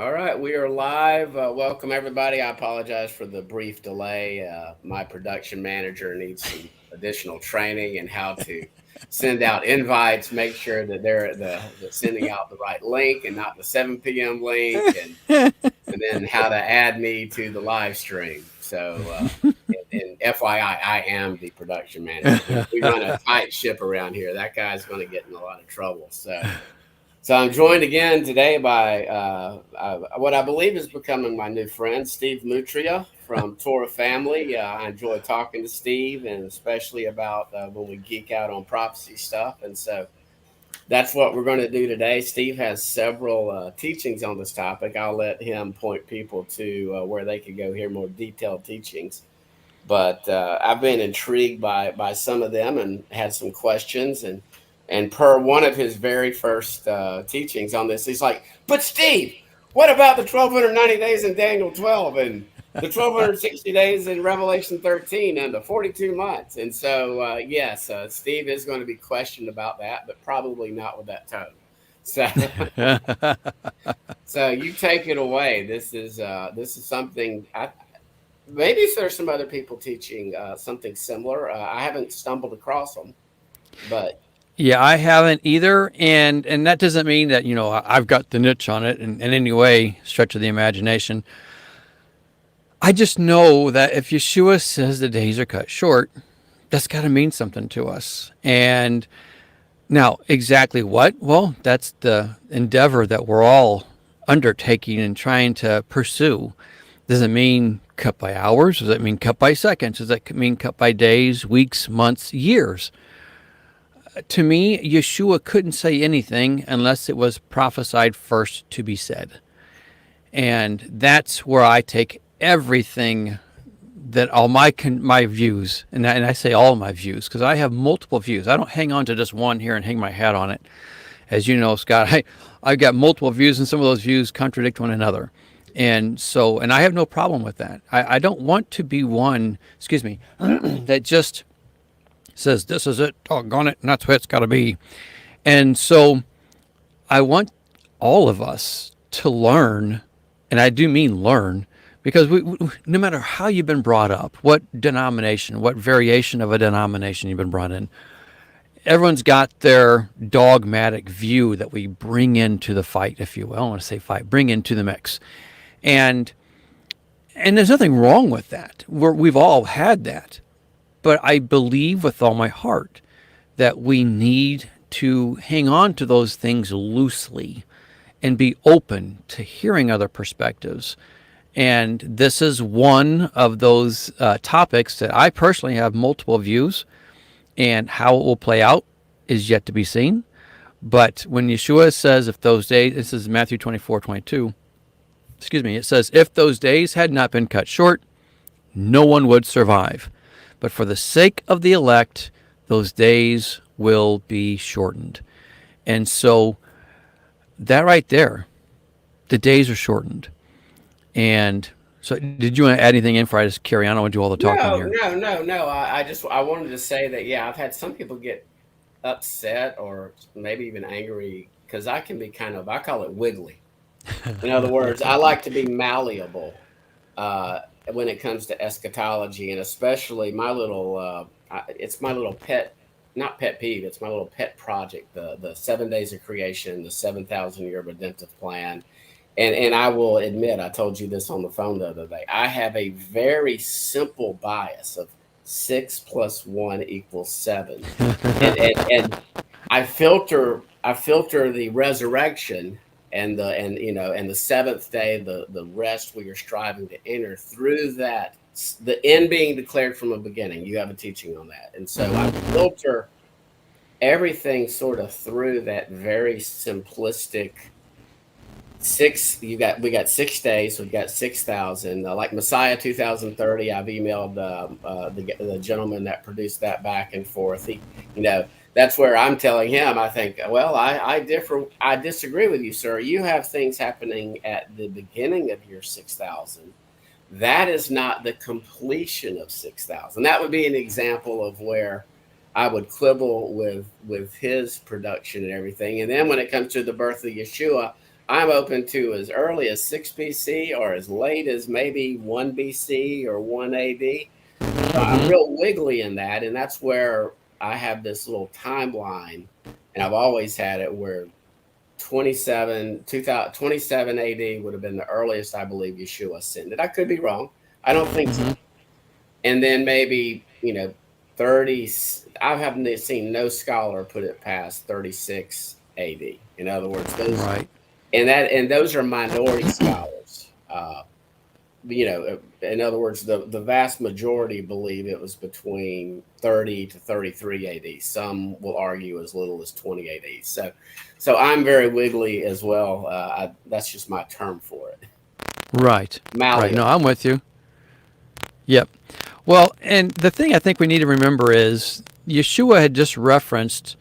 All right, we are live. Welcome, everybody. I apologize for the brief delay. My production manager needs some additional training in how to send out invites, make sure that they're sending out the right link and not the 7 p.m. link, and then how to add me to the live stream. And FYI, I am the production manager. We run a tight ship around here. That guy's going to get in a lot of trouble. So I'm joined again today by what I believe is becoming my new friend, Steve Moutria from Torah Family. I enjoy talking to Steve, and especially about when we geek out on prophecy stuff. And so that's what we're going to do today. Steve has several teachings on this topic. I'll let him point people to where they can go hear more detailed teachings. But I've been intrigued by some of them and had some questions. And per one of his very first teachings on this, he's like, "But Steve, what about the 1290 days in Daniel 12 and the 1260 days in Revelation 13 and the 42 months?" And so, yes, Steve is going to be questioned about that, but probably not with that tone. So, so you take it away. This is something. Maybe there's some other people teaching something similar. I haven't stumbled across them, but Yeah, I haven't either, and that doesn't mean that I've got the niche on it in any way, stretch of the imagination. I just know that if Yeshua says the days are cut short, that's got to mean something to us. And now, exactly what? Well, that's the endeavor that we're all undertaking and trying to pursue. Does it mean cut by hours? Does it mean cut by seconds? Does it mean cut by days, weeks, months, years? To me, Yeshua couldn't say anything unless it was prophesied first to be said. And that's where I take everything that all my views, and I say all my views because I have multiple views. I don't hang on to just one here and hang my hat on it. As you know, Scott, I've got multiple views, and some of those views contradict one another. And I have no problem with that. I don't want to be one, that just says this is it, doggone it, and that's what it's got to be. And so I want all of us to learn, and I do mean learn, because no matter how you've been brought up, what denomination, what variation of a denomination you've been brought in, everyone's got their dogmatic view that we bring into the fight, if you will. I don't want to say fight, bring into the mix. And there's nothing wrong with that. We've all had that. But I believe with all my heart that we need to hang on to those things loosely and be open to hearing other perspectives. And this is one of those topics that I personally have multiple views, and how it will play out is yet to be seen. But when Yeshua says, if those days, this is Matthew 24:22, it says, if those days had not been cut short, no one would survive. But for the sake of the elect, those days will be shortened. And so that right there, the days are shortened. And so did you want to add anything in before I just carry on? I want to do all the talking here. No. I wanted to say that, yeah, I've had some people get upset or maybe even angry because I can be I call it wiggly. In other words, I like to be malleable when it comes to eschatology, and especially it's my little pet, not pet peeve, it's my little pet project, the 7 days of creation, the 7,000-year redemptive plan. And I will admit, I told you this on the phone the other day, I have a very simple bias of 6 + 1 = 7. And I filter the resurrection and the seventh day, the rest we are striving to enter through that, the end being declared from the beginning. You have a teaching on that. And so I filter everything sort of through that very simplistic we got 6 days, so we've got 6,000. Like Messiah 2030, I've emailed the gentleman that produced that back and forth. That's where I'm telling him, I think, well, I disagree with you, sir. You have things happening at the beginning of your 6,000. That is not the completion of 6,000. That would be an example of where I would quibble with his production and everything. And then when it comes to the birth of Yeshua, I'm open to as early as 6 BC or as late as maybe 1 BC or 1 AD. So I'm Mm-hmm. real wiggly in that, and that's where I have this little timeline, and I've always had it where 27 AD would have been the earliest I believe Yeshua ascended. I could be wrong. I don't think so. Mm-hmm. And then maybe 30. I haven't seen no scholar put it past 36 AD. In other words, Right. those are minority scholars. In other words, the vast majority believe it was between 30 to 33 AD. Some will argue as little as 20 AD. So I'm very wiggly as well. That's just my term for it. Right. Right. No, Malleable. I'm with you. Yep. Well, and the thing I think we need to remember is Yeshua had just referenced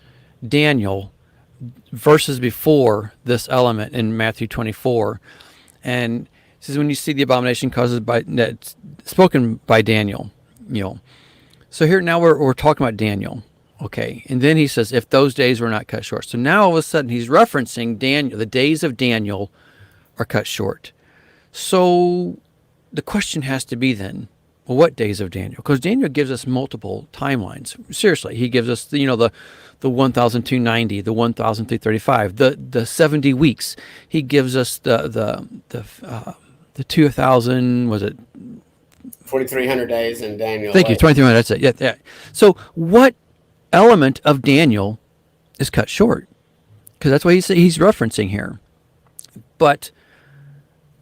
Daniel verses before this element in Matthew 24. And it says, when you see the abomination causes by that's spoken by Daniel, you know. So here now we're talking about Daniel. Okay. And then he says, if those days were not cut short. So now all of a sudden he's referencing Daniel. The days of Daniel are cut short. So the question has to be then, well, what days of Daniel? Because Daniel gives us multiple timelines. Seriously, he gives us the 1,290, the 1,335, the 70 weeks. He gives us the 2,000. Was it 4,300 days in Daniel. Thank you, 2300. That's it. Yeah, yeah. So what element of Daniel is cut short? Because that's what he's referencing here. But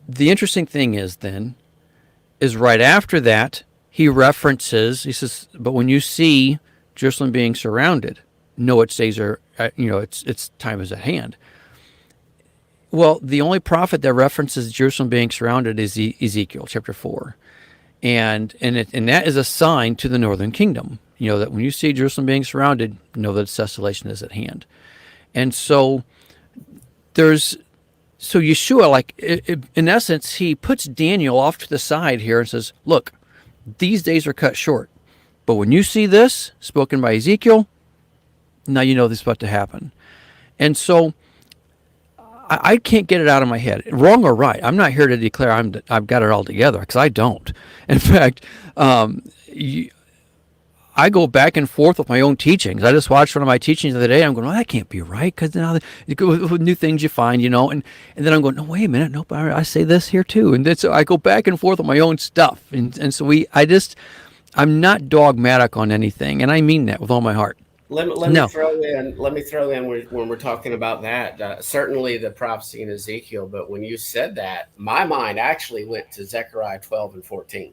the interesting thing is right after that, he says, but when you see Jerusalem being surrounded, know its days are, its time is at hand. Well, the only prophet that references Jerusalem being surrounded is Ezekiel chapter 4. And that is a sign to the northern kingdom, that when you see Jerusalem being surrounded, know that its desolation is at hand. And so so Yeshua, in essence, he puts Daniel off to the side here and says, look, these days are cut short. But when you see this spoken by Ezekiel, now you know this is about to happen. And so I can't get it out of my head, wrong or right. I'm not here to declare I've got it all together, because I don't. In fact, I go back and forth with my own teachings. I just watched one of my teachings the other day. I'm going, well, that can't be right, because now with new things you find, and then I'm going, no, wait a minute, nope, I say this here too, and then so I go back and forth with my own stuff, and so I'm not dogmatic on anything, and I mean that with all my heart. Let me throw in when we're talking about that. Certainly the prophecy in Ezekiel, but when you said that, my mind actually went to Zechariah 12 and 14.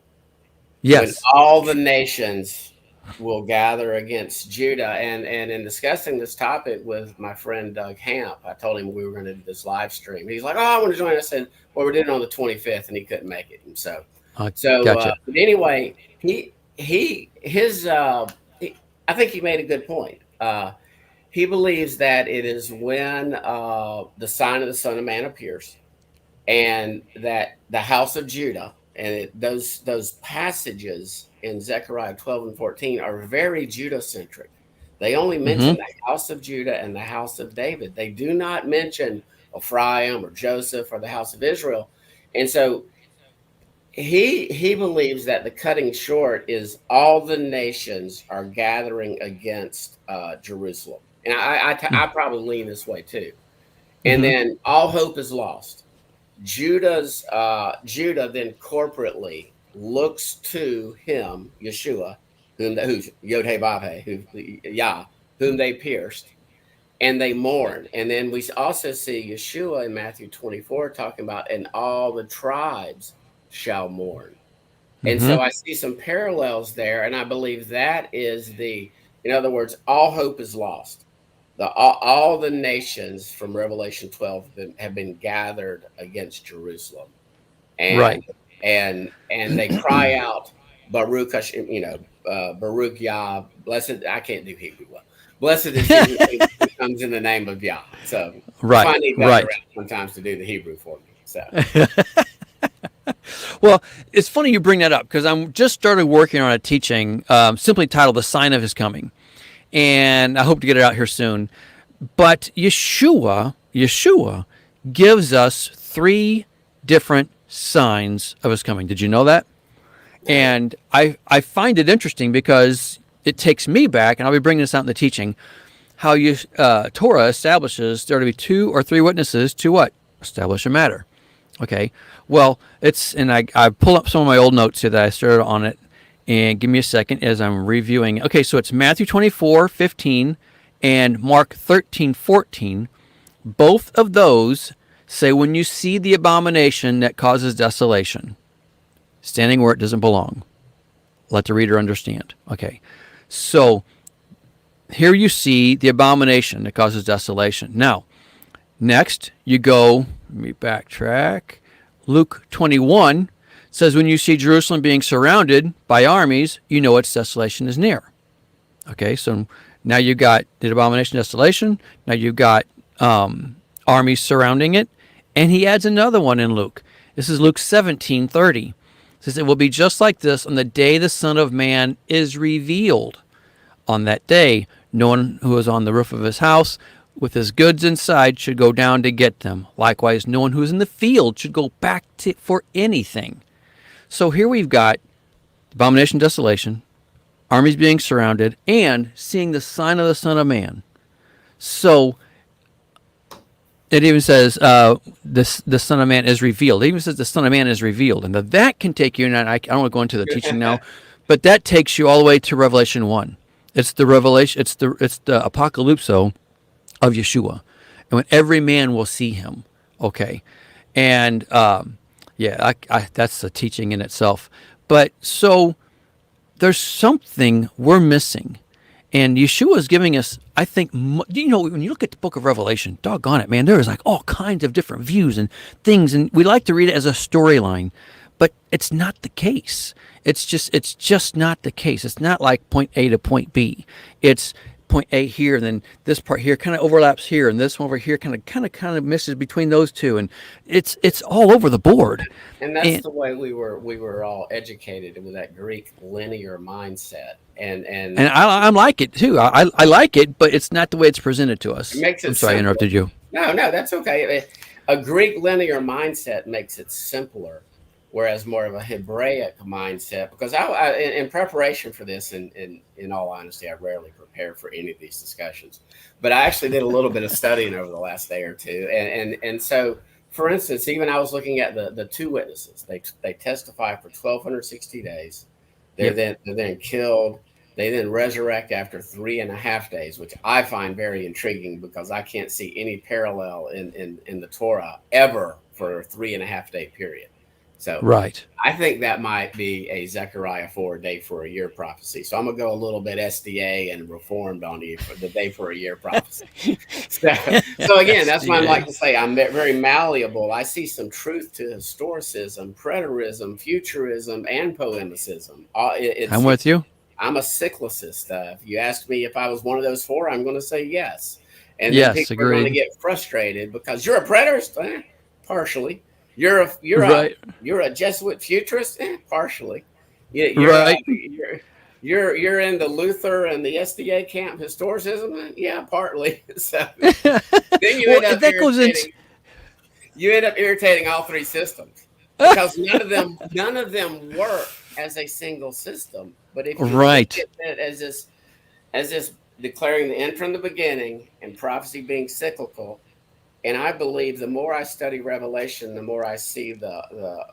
Yes. When all the nations will gather against Judah. And in discussing this topic with my friend Doug Hamp, I told him we were going to do this live stream. He's like, oh, I want to join. I said, well, we're doing it on the 25th, and he couldn't make it. And so gotcha. But anyway, I think he made a good point. He believes that it is when the sign of the Son of Man appears, and that the house of Judah, and those passages in Zechariah 12 and 14 are very Judah-centric. They only mention the house of Judah and the house of David. They do not mention Ephraim or Joseph or the house of Israel. And so he believes that the cutting short is all the nations are gathering against Jerusalem. And I probably lean this way too. And then all hope is lost. Judah then corporately looks to him, Yeshua, who's Yod-Heh-Vav-Heh, Yah, whom they pierced, and they mourn. And then we also see Yeshua in Matthew 24 talking about, and all the tribes shall mourn. And so I see some parallels there, and I believe that is in other words, all hope is lost. All the nations from Revelation 12 have been gathered against Jerusalem, and right. and they cry out, Baruch, Baruch Yah, blessed. I can't do Hebrew well. Blessed is he who comes in the name of Yah. So I need Doug around sometimes to do the Hebrew for me. So. Well, it's funny you bring that up, because I'm just started working on a teaching simply titled "The Sign of His Coming," and I hope to get it out here soon. But Yeshua gives us three different signs of his coming. Did you know that? And I find it interesting because it takes me back, and I'll be bringing this out in the teaching, how you Torah establishes there to be two or three witnesses to what? Establish a matter. Okay. Well, and I pull up some of my old notes here that I started on it, and give me a second as I'm reviewing. Okay, so it's Matthew 24:15 and Mark 13:14. Both of those say, when you see the abomination that causes desolation, standing where it doesn't belong, let the reader understand. Okay, so here you see the abomination that causes desolation. Now, next you go, let me backtrack. Luke 21 says, when you see Jerusalem being surrounded by armies, you know its desolation is near. Okay, so now you've got the abomination desolation. Now you've got armies surrounding it. And he adds another one in Luke. This is Luke 17:30. It says, it will be just like this on the day the Son of Man is revealed. On that day, no one who is on the roof of his house with his goods inside should go down to get them. Likewise, no one who is in the field should go back for anything. So here we've got abomination, desolation, armies being surrounded, and seeing the sign of the Son of Man. So it even says the Son of Man is revealed. It even says the Son of Man is revealed. And that can take you, and I don't want to go into the teaching now, but that takes you all the way to Revelation 1. It's the revelation, it's the apocalypso of Yeshua. And when every man will see him. Okay. And that's a teaching in itself. But so there's something we're missing. And Yeshua is giving us, I think, when you look at the book of Revelation, doggone it, man, there is like all kinds of different views and things. And we like to read it as a storyline, but it's not the case. It's just not the case. It's not like point A to point B. It's point A here, and then this part here kind of overlaps here, and this one over here kind of misses between those two, and it's all over the board. And that's the way we were all educated with that Greek linear mindset, and I like it too. I like it, but it's not the way it's presented to us. It makes it I'm sorry, simple. I interrupted you. No, that's okay. A Greek linear mindset makes it simpler, whereas more of a Hebraic mindset. Because in preparation for this, and in all honesty, I rarely prepare for any of these discussions, but I actually did a little bit of studying over the last day or two, and so. For instance, even I was looking at the two witnesses. They testify for 1,260 days. They're then killed. They then resurrect after 3.5 days, which I find very intriguing because I can't see any parallel in the Torah ever for a 3.5 day period. So right. I think that might be a Zechariah 4 day for a year prophecy. So I'm gonna go a little bit SDA and Reformed on you for the day for a year prophecy. so again, that's why I like to say I'm very malleable. I see some truth to historicism, preterism, futurism, and polemicism. I'm with you. I'm a cyclicist. If you ask me if I was one of those four, I'm going to say yes. And yes, then people agreed. are going to get frustrated because you're a preterist, partially. You're a Jesuit futurist, partially. You're in the Luther and the SDA camp historicism, partly. So then you end up irritating all three systems because none of them work as a single system. But if you look at it as this declaring the end from the beginning and prophecy being cyclical. And I believe the more I study Revelation, the more I see the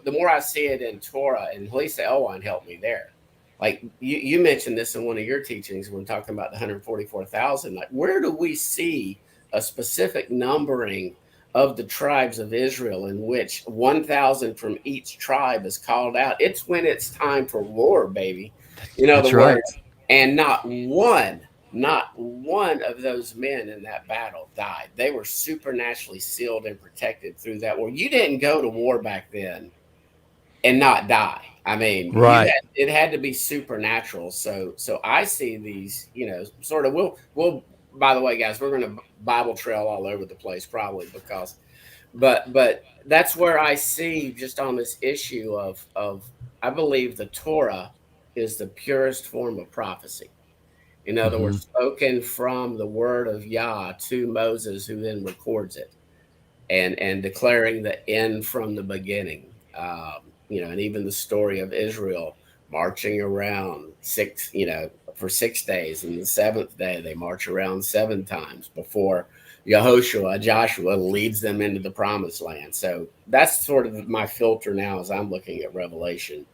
more I see it in Torah, and Lisa Elwine helped me there. Like you mentioned this in one of your teachings when talking about the 144,000. Like, where do we see a specific numbering of the tribes of Israel in which 1,000 from each tribe is called out? It's when it's time for war, baby. That's right. And not one of those men in that battle died. They were supernaturally sealed and protected through that war. You didn't go to war back then and not die. I mean, right. It had to be supernatural. So I see these, sort of. We'll. By the way, guys, we're going to Bible trail all over the place probably but that's where I see just on this issue of I believe the Torah is the purest form of prophecy. In other words, spoken from the word of Yah to Moses, who then records it. and declaring the end from the beginning. And even the story of Israel marching around for 6 days, and the seventh day they march around 7 times before Joshua leads them into the promised land. So that's sort of my filter now as I'm looking at Revelation,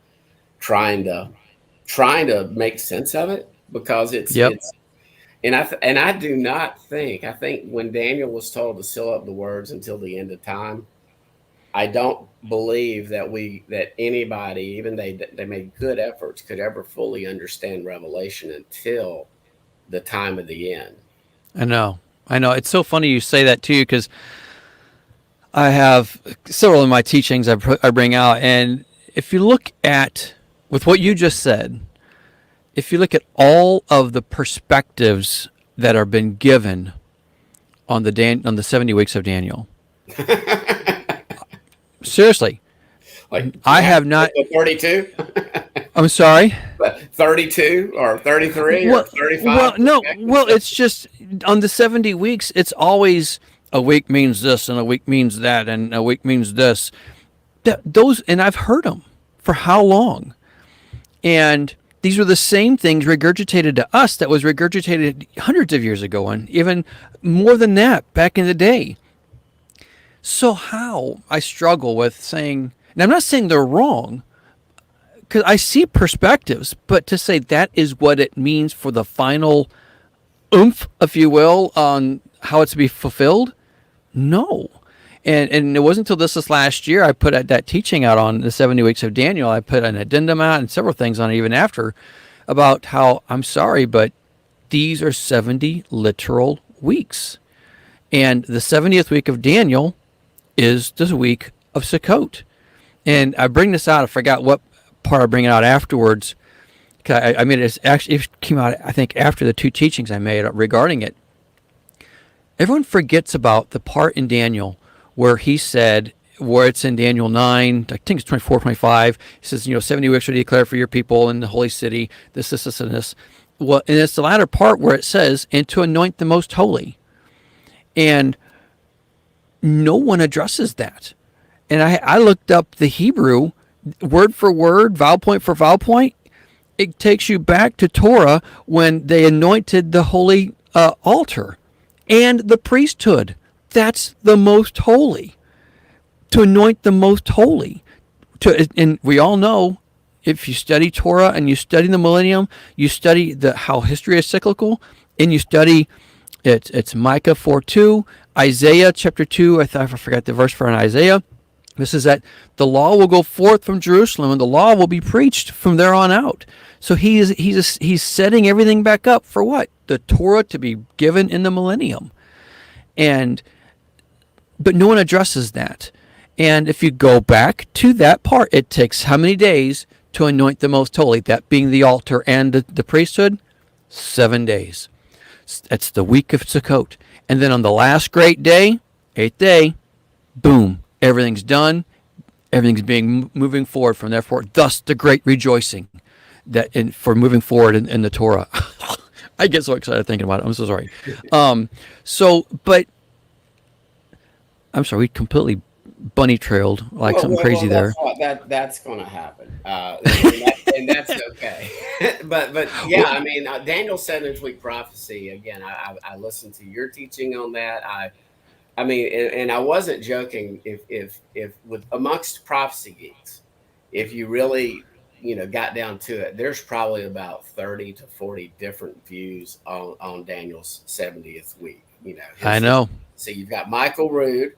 trying to make sense of it, because Yep. it's and I do not think, I think when Daniel was told to seal up the words until the end of time, I don't believe that anybody, even they made good efforts, could ever fully understand Revelation until the time of the end. I know. I know. It's so funny you say that too, because I have several of my teachings I bring out, and if you look at with what you just said, if you look at all of the perspectives that are been given on the 70 weeks of Daniel, seriously, Like I have not. 32, I'm sorry. 32 or 33 Well, or 35. well, no. Well, it's just on the 70 weeks. It's always a week means this, and a week means that, and a week means this. Those, and I've heard them for how long, and these were the same things regurgitated to us that was regurgitated hundreds of years ago, and even more than that back in the day. So how I struggle with saying, and I'm not saying they're wrong, because I see perspectives, but to say that is what it means for the final oomph, if you will, on how it's to be fulfilled, no. And it wasn't until this last year I put that teaching out on the 70 weeks of Daniel. I put an addendum out and several things on it even after, about how I'm sorry, but these are 70 literal weeks. And the 70th week of Daniel is the week of Sukkot. And I bring this out, I forgot what part I bring it out afterwards. I mean, it came out, I think, after the two teachings I made regarding it. Everyone forgets about the part in Daniel where he said, where it's in Daniel 9, I think it's 24, 25, he says, 70 weeks are declared for your people in the holy city, this, and this. Well, and it's the latter part where it says, and to anoint the most holy. And no one addresses that. And I looked up the Hebrew, word for word, vowel point for vowel point. It takes you back to Torah when they anointed the holy altar and the priesthood. That's the most holy. To anoint the most holy. And we all know, if you study Torah and you study the millennium, you study how history is cyclical, and you study it's Micah 4:2, Isaiah chapter 2. I forgot the verse for an Isaiah. This is that the law will go forth from Jerusalem, and the law will be preached from there on out. So he's setting everything back up for what? The Torah to be given in the millennium. But no one addresses that. And if you go back to that part, it takes how many days to anoint the most holy? That being the altar and the priesthood? 7 days. That's the week of Sukkot. And then on the last great day, 8th day, boom. Everything's done. Everything's moving forward from therefore. Thus the great rejoicing for moving forward in the Torah. I get so excited thinking about it. I'm so sorry. But I'm sorry. We completely bunny trailed like something crazy there. That's going to happen, and that's okay. but yeah, I mean, Daniel's 7th week prophecy. Again, I listened to your teaching on that. I mean, and I wasn't joking. If with amongst prophecy geeks, if you really got down to it, there's probably about 30 to 40 different views on Daniel's 70th week. I know. So you've got Michael Rood,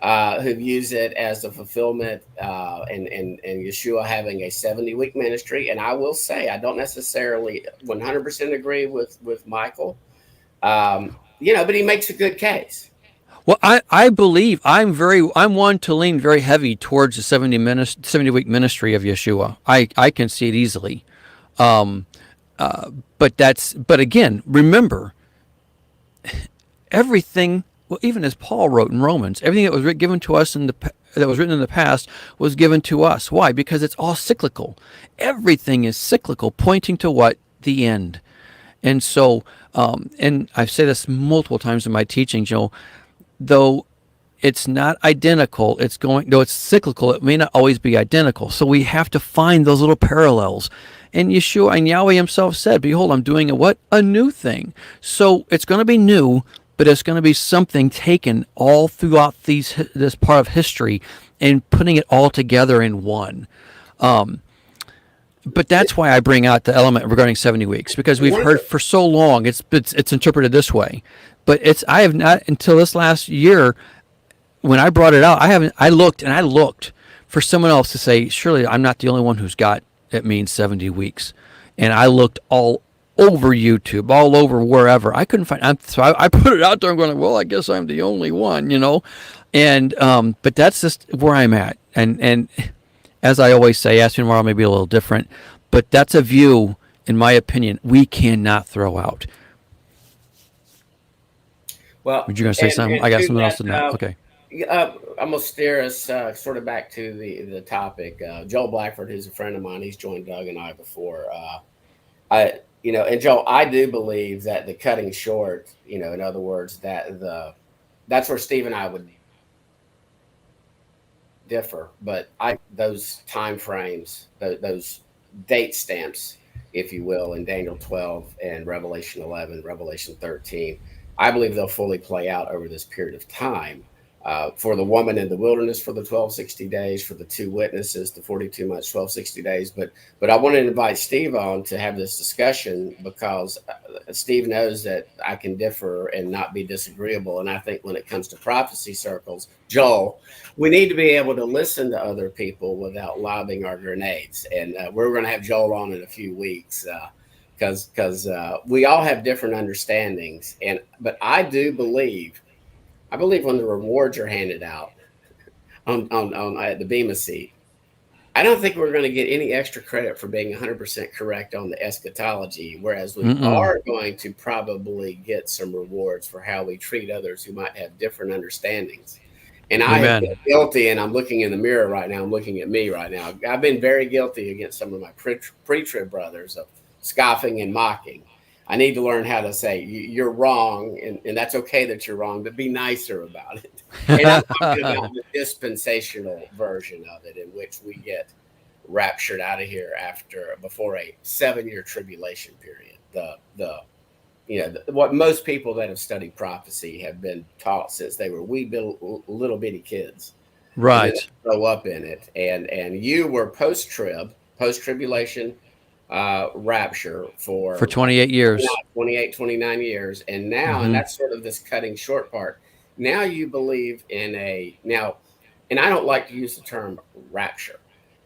who views it as the fulfillment, and Yeshua having a 70-week ministry. And I will say, I don't necessarily 100% agree with Michael, but he makes a good case. Well, I believe I'm one to lean very heavy towards the 70-week ministry of Yeshua. I can see it easily. But again, remember, everything, well, even as Paul wrote in Romans, everything that was given to us that was written in the past was given to us. Why? Because it's all cyclical. Everything is cyclical, pointing to what? The end. And so, and I've said this multiple times in my teachings, though it's not identical. It's going, though it's cyclical, it may not always be identical. So we have to find those little parallels. And Yeshua and Yahweh himself said, behold, I'm doing a new thing. So it's going to be new, but it's going to be something taken all throughout this part of history and putting it all together in one. But that's why I bring out the element regarding 70 weeks, because we've heard for so long it's interpreted this way. But I have not, until this last year, when I brought it out, I looked for someone else to say, surely I'm not the only one who's got it means 70 weeks. And I looked all over YouTube, all over wherever. I couldn't find, so I put it out there. I'm going, well, I guess I'm the only one, And, but that's just where I'm at. And as I always say, ask me tomorrow may be a little different, but that's a view, in my opinion, we cannot throw out. Well, were you going to say something? I got something else to know. Okay. I'm gonna steer us sort of back to the topic. Joel Blackford, who's a friend of mine, he's joined Doug and I before. And Joel, I do believe that the cutting short, in other words, that's where Steve and I would differ. But those time frames, those date stamps, if you will, in Daniel 12 and Revelation 11, Revelation 13, I believe they'll fully play out over this period of time. For the woman in the wilderness for the 1260 days, for the two witnesses, the 42 months, 1260 days. But I wanted to invite Steve on to have this discussion because Steve knows that I can differ and not be disagreeable. And I think when it comes to prophecy circles, Joel, we need to be able to listen to other people without lobbing our grenades. And we're going to have Joel on in a few weeks because we all have different understandings. But I believe when the rewards are handed out on at the Bema seat, I don't think we're going to get any extra credit for being 100% correct on the eschatology, whereas we are going to probably get some rewards for how we treat others who might have different understandings. And I have been guilty, and I'm looking in the mirror right now. I'm looking at me right now. I've been very guilty against some of my pre-trib brothers of scoffing and mocking. I need to learn how to say you're wrong, and that's okay that you're wrong, but be nicer about it. And I'm talking about the dispensational version of it, in which we get raptured out of here before a 7-year tribulation period. What most people that have studied prophecy have been taught since they were wee little bitty kids, right? Grow up in it, and you were post-tribulation. Rapture for 28 years, 29 years. And now, and that's sort of this cutting short part. Now you believe and I don't like to use the term rapture.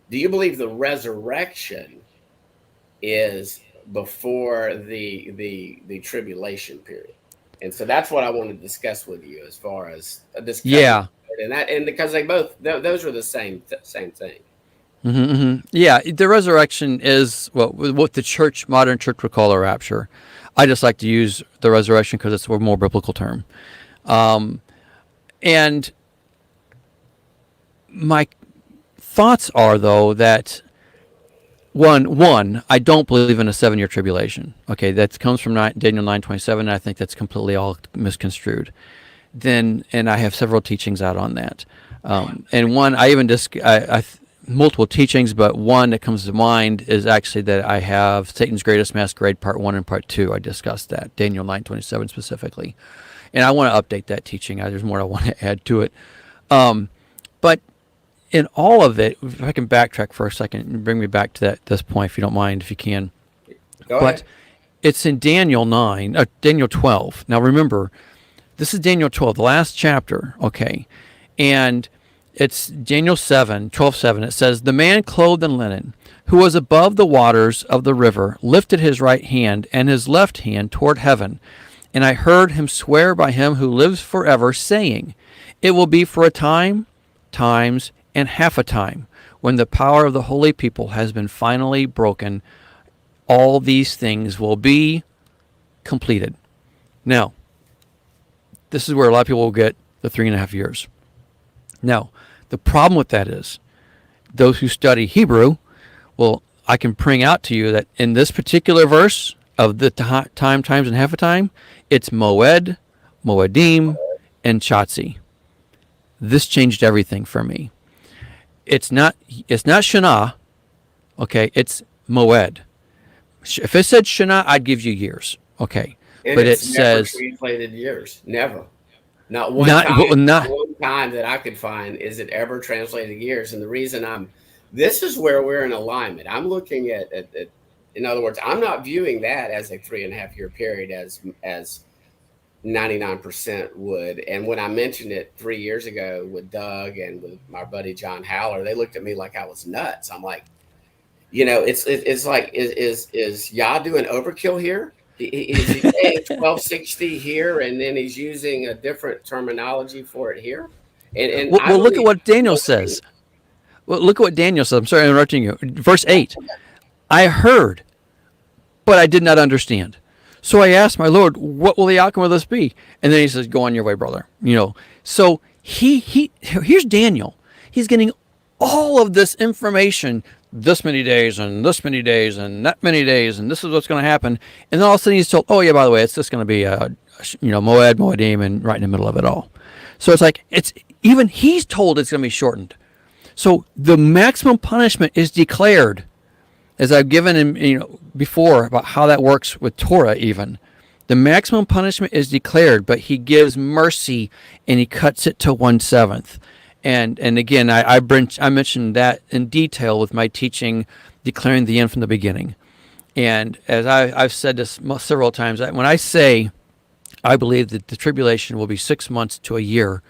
Do you believe the resurrection is before the tribulation period? And so that's what I want to discuss with you as far as this. Yeah. And because those are the same thing. Yeah, the resurrection is what the modern church would call a rapture. I just like to use the resurrection because it's a more biblical term. And my thoughts are, though, that one, I don't believe in a 7-year tribulation. Okay, that comes from Daniel 9:27, and I think that's completely all misconstrued. And I have several teachings out on that. And one, I even multiple teachings, but one that comes to mind is actually that I have Satan's Greatest Masquerade Part 1 and Part 2. I discussed that, Daniel 9:27 specifically. And I want to update that teaching. There's more I want to add to it. But in all of it, if I can backtrack for a second and bring me back to this point, if you don't mind, if you can. Go ahead. It's in Daniel 12. Now remember, this is Daniel 12, the last chapter, okay? And it's Daniel 12:7. It says, "The man clothed in linen, who was above the waters of the river, lifted his right hand and his left hand toward heaven. And I heard him swear by him who lives forever, saying, it will be for a time, times, and half a time, when the power of the holy people has been finally broken. All these things will be completed." Now, this is where a lot of people will get the 3.5 years. Now, the problem with that is, those who study Hebrew, well, I can bring out to you that in this particular verse of the time, times, and half a time, it's Moed, Moedim, and Chatzi. this changed everything for me. It's not Shana, okay? It's Moed. If it said Shana, I'd give you years, okay? And But it it's never says translated years. Never. Not one not time. well, Not not one time that I could find is it ever translated years. And the reason this is where we're in alignment. I'm looking at in other words, I'm not viewing that as a 3.5 year period as 99% would. And when I mentioned it 3 years ago with Doug and with my buddy John Howler, they looked at me like I was nuts. I'm like, it's like, is Yah doing overkill here? Is he saying 1260 here, and then he's using a different terminology for it here? And I well, look at believe, what Daniel says. Well, look at what Daniel says. I'm sorry, I'm interrupting you. Verse 8. I heard, but I did not understand. So I asked my Lord, what will the outcome of this be? And then he says, go on your way, brother. So here's Daniel. He's getting all of this information, this many days and this many days and that many days, and this is what's going to happen. And then all of a sudden he's told, oh yeah, by the way, it's just going to be Moed, Moedim, and right in the middle of it all. So it's like even he's told it's going to be shortened. So the maximum punishment is declared, as I've given him before about how that works with Torah. Even the maximum punishment is declared, but he gives mercy and he cuts it to 1/7. And again, I mentioned that in detail with my teaching, declaring the end from the beginning. And as I've said this several times, when I say I believe that the tribulation will be 6 months to a year,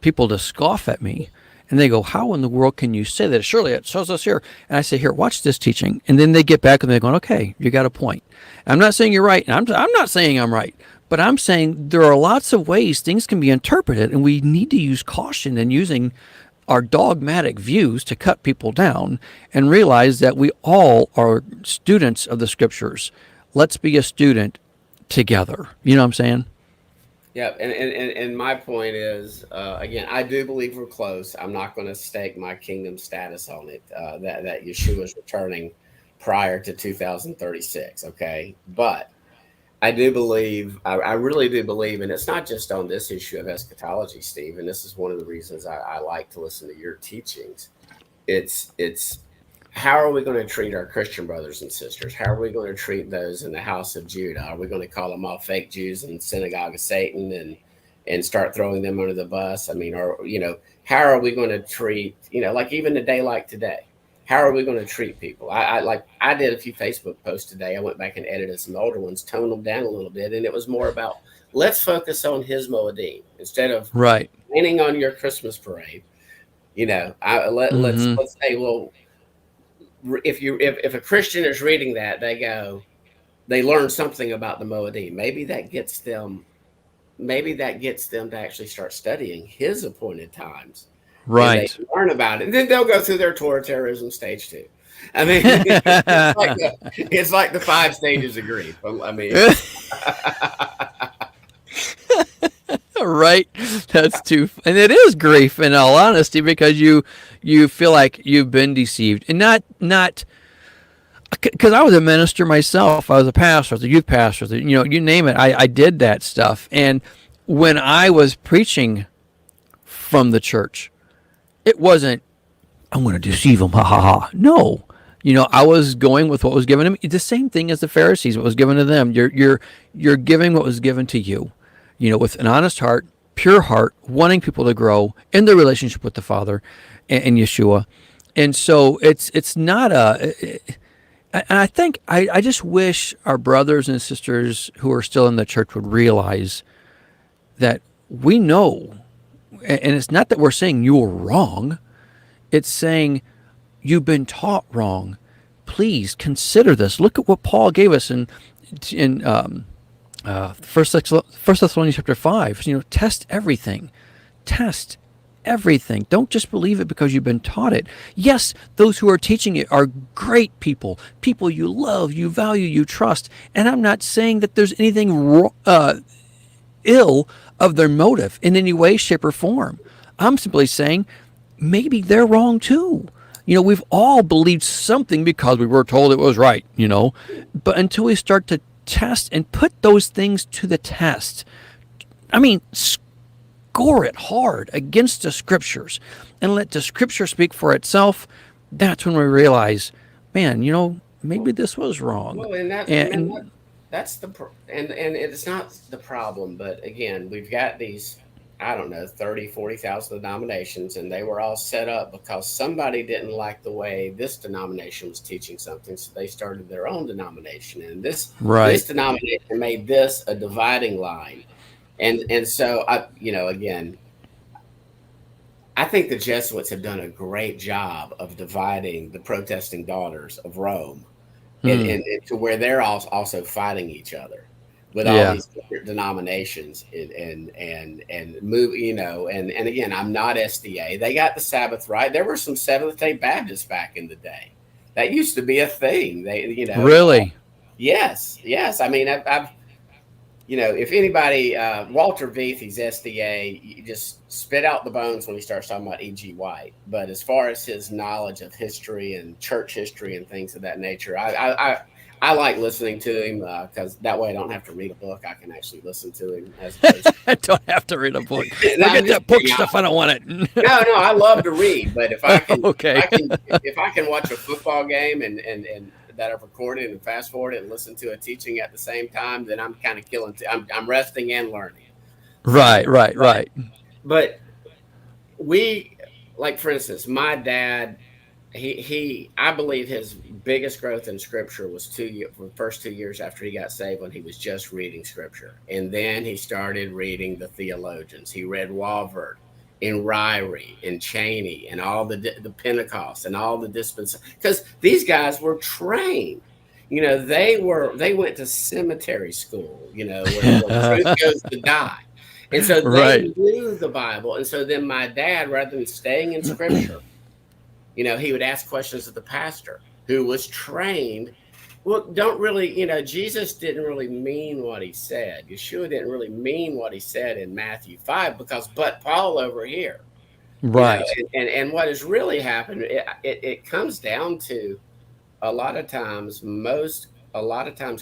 people just scoff at me. And they go, how in the world can you say that? Surely it shows us here. And I say, here, watch this teaching. And then they get back and they're going, okay, you got a point. And I'm not saying you're right. And I'm not saying I'm right. But I'm saying there are lots of ways things can be interpreted. And we need to use caution in using our dogmatic views to cut people down and realize that we all are students of the scriptures. Let's be a student together. You know what I'm saying? Yeah, and my point is, again, I do believe we're close. I'm not going to stake my kingdom status on it, that Yeshua is returning prior to 2036, okay? But I do believe, I really do believe, and it's not just on this issue of eschatology, Steve, and this is one of the reasons I like to listen to your teachings. It's how are we going to treat our Christian brothers and sisters? How are we going to treat those in the house of Judah? Are we going to call them all fake Jews and synagogue of Satan and start throwing them under the bus? I mean, or, how are we going to treat, like even a day like today? How are we going to treat people? I did a few Facebook posts today. I went back and edited some older ones, toned them down a little bit. And it was more about, let's focus on his Moedim instead of planning on your Christmas parade. Let's say, well, if a Christian is reading that, they learn something about the Moedim. Maybe that gets them to actually start studying his appointed times. Right. And they learn about it. And then they'll go through their Torah terrorism stage 2. I mean, it's like the 5 stages of grief. I mean, right. That's and it is grief in all honesty, because you feel like you've been deceived, and not because I was a minister myself. I was a pastor, I was a youth pastor, you name it. I did that stuff. And when I was preaching from the church, it wasn't, I'm going to deceive them, ha ha ha. No, I was going with what was given to me. The same thing as the Pharisees, what was given to them. You're giving what was given to you, with an honest heart, pure heart, wanting people to grow in their relationship with the Father and Yeshua. And so it's not and I think I just wish our brothers and sisters who are still in the church would realize that we know. And it's not that we're saying you're wrong. It's saying you've been taught wrong. Please consider this. Look at what Paul gave us in 1 Thessalonians chapter 5. Test everything. Test everything. Don't just believe it because you've been taught it. Yes, those who are teaching it are great people you love, you value, you trust. And I'm not saying that there's anything ill of their motive in any way, shape, or form. I'm simply saying maybe they're wrong too. We've all believed something because we were told it was right, but until we start to test and put those things to the test, I mean, gore it hard against the scriptures and let the scripture speak for itself, that's when we realize, man, maybe this was wrong. Well, and that, I mean, And that's and it's not the problem, but again, we've got these, I don't know, 30, 40,000 denominations, and they were all set up because somebody didn't like the way this denomination was teaching something, so they started their own denomination, and this right. denomination made this a dividing line, and so again, I think the Jesuits have done a great job of dividing the protesting daughters of Rome, Hmm. and to where they're also fighting each other with all Yeah. these different denominations and move, and again, I'm not SDA. They got the Sabbath right. There were some Seventh Day Baptists back in the day. That used to be a thing. Really? Yes, yes. I mean, I've if anybody, Walter Veithey's SDA, you just spit out the bones when he starts talking about E.G. White. But as far as his knowledge of history and church history and things of that nature, I like listening to him because that way I don't have to read a book. I can actually listen to him as opposed I don't have to read a book. to. No, I'm Forget just that book kidding. stuff. I don't want it. No, I love to read, but if I can, Okay. if I can watch a football game and that I've recorded and fast forward it and listen to a teaching at the same time, then I'm kind of killing. I'm resting and learning. Right, right, But right. but we, like for instance, my dad, he I believe his biggest growth in scripture was for the first 2 years after he got saved, when he was just reading scripture, and then he started reading the theologians. He read Walvoord and Ryrie and Cheney and all the Pentecost and all the dispensations, because these guys were trained. They went to cemetery school, where truth goes to die. And so Right. they knew the Bible. And so then my dad, rather than staying in scripture, he would ask questions of the pastor who was trained. Well, don't really, Jesus didn't really mean what he said. Yeshua didn't really mean what he said in Matthew 5 because, but Paul over here, Right. and what has really happened, it comes down to a lot of times,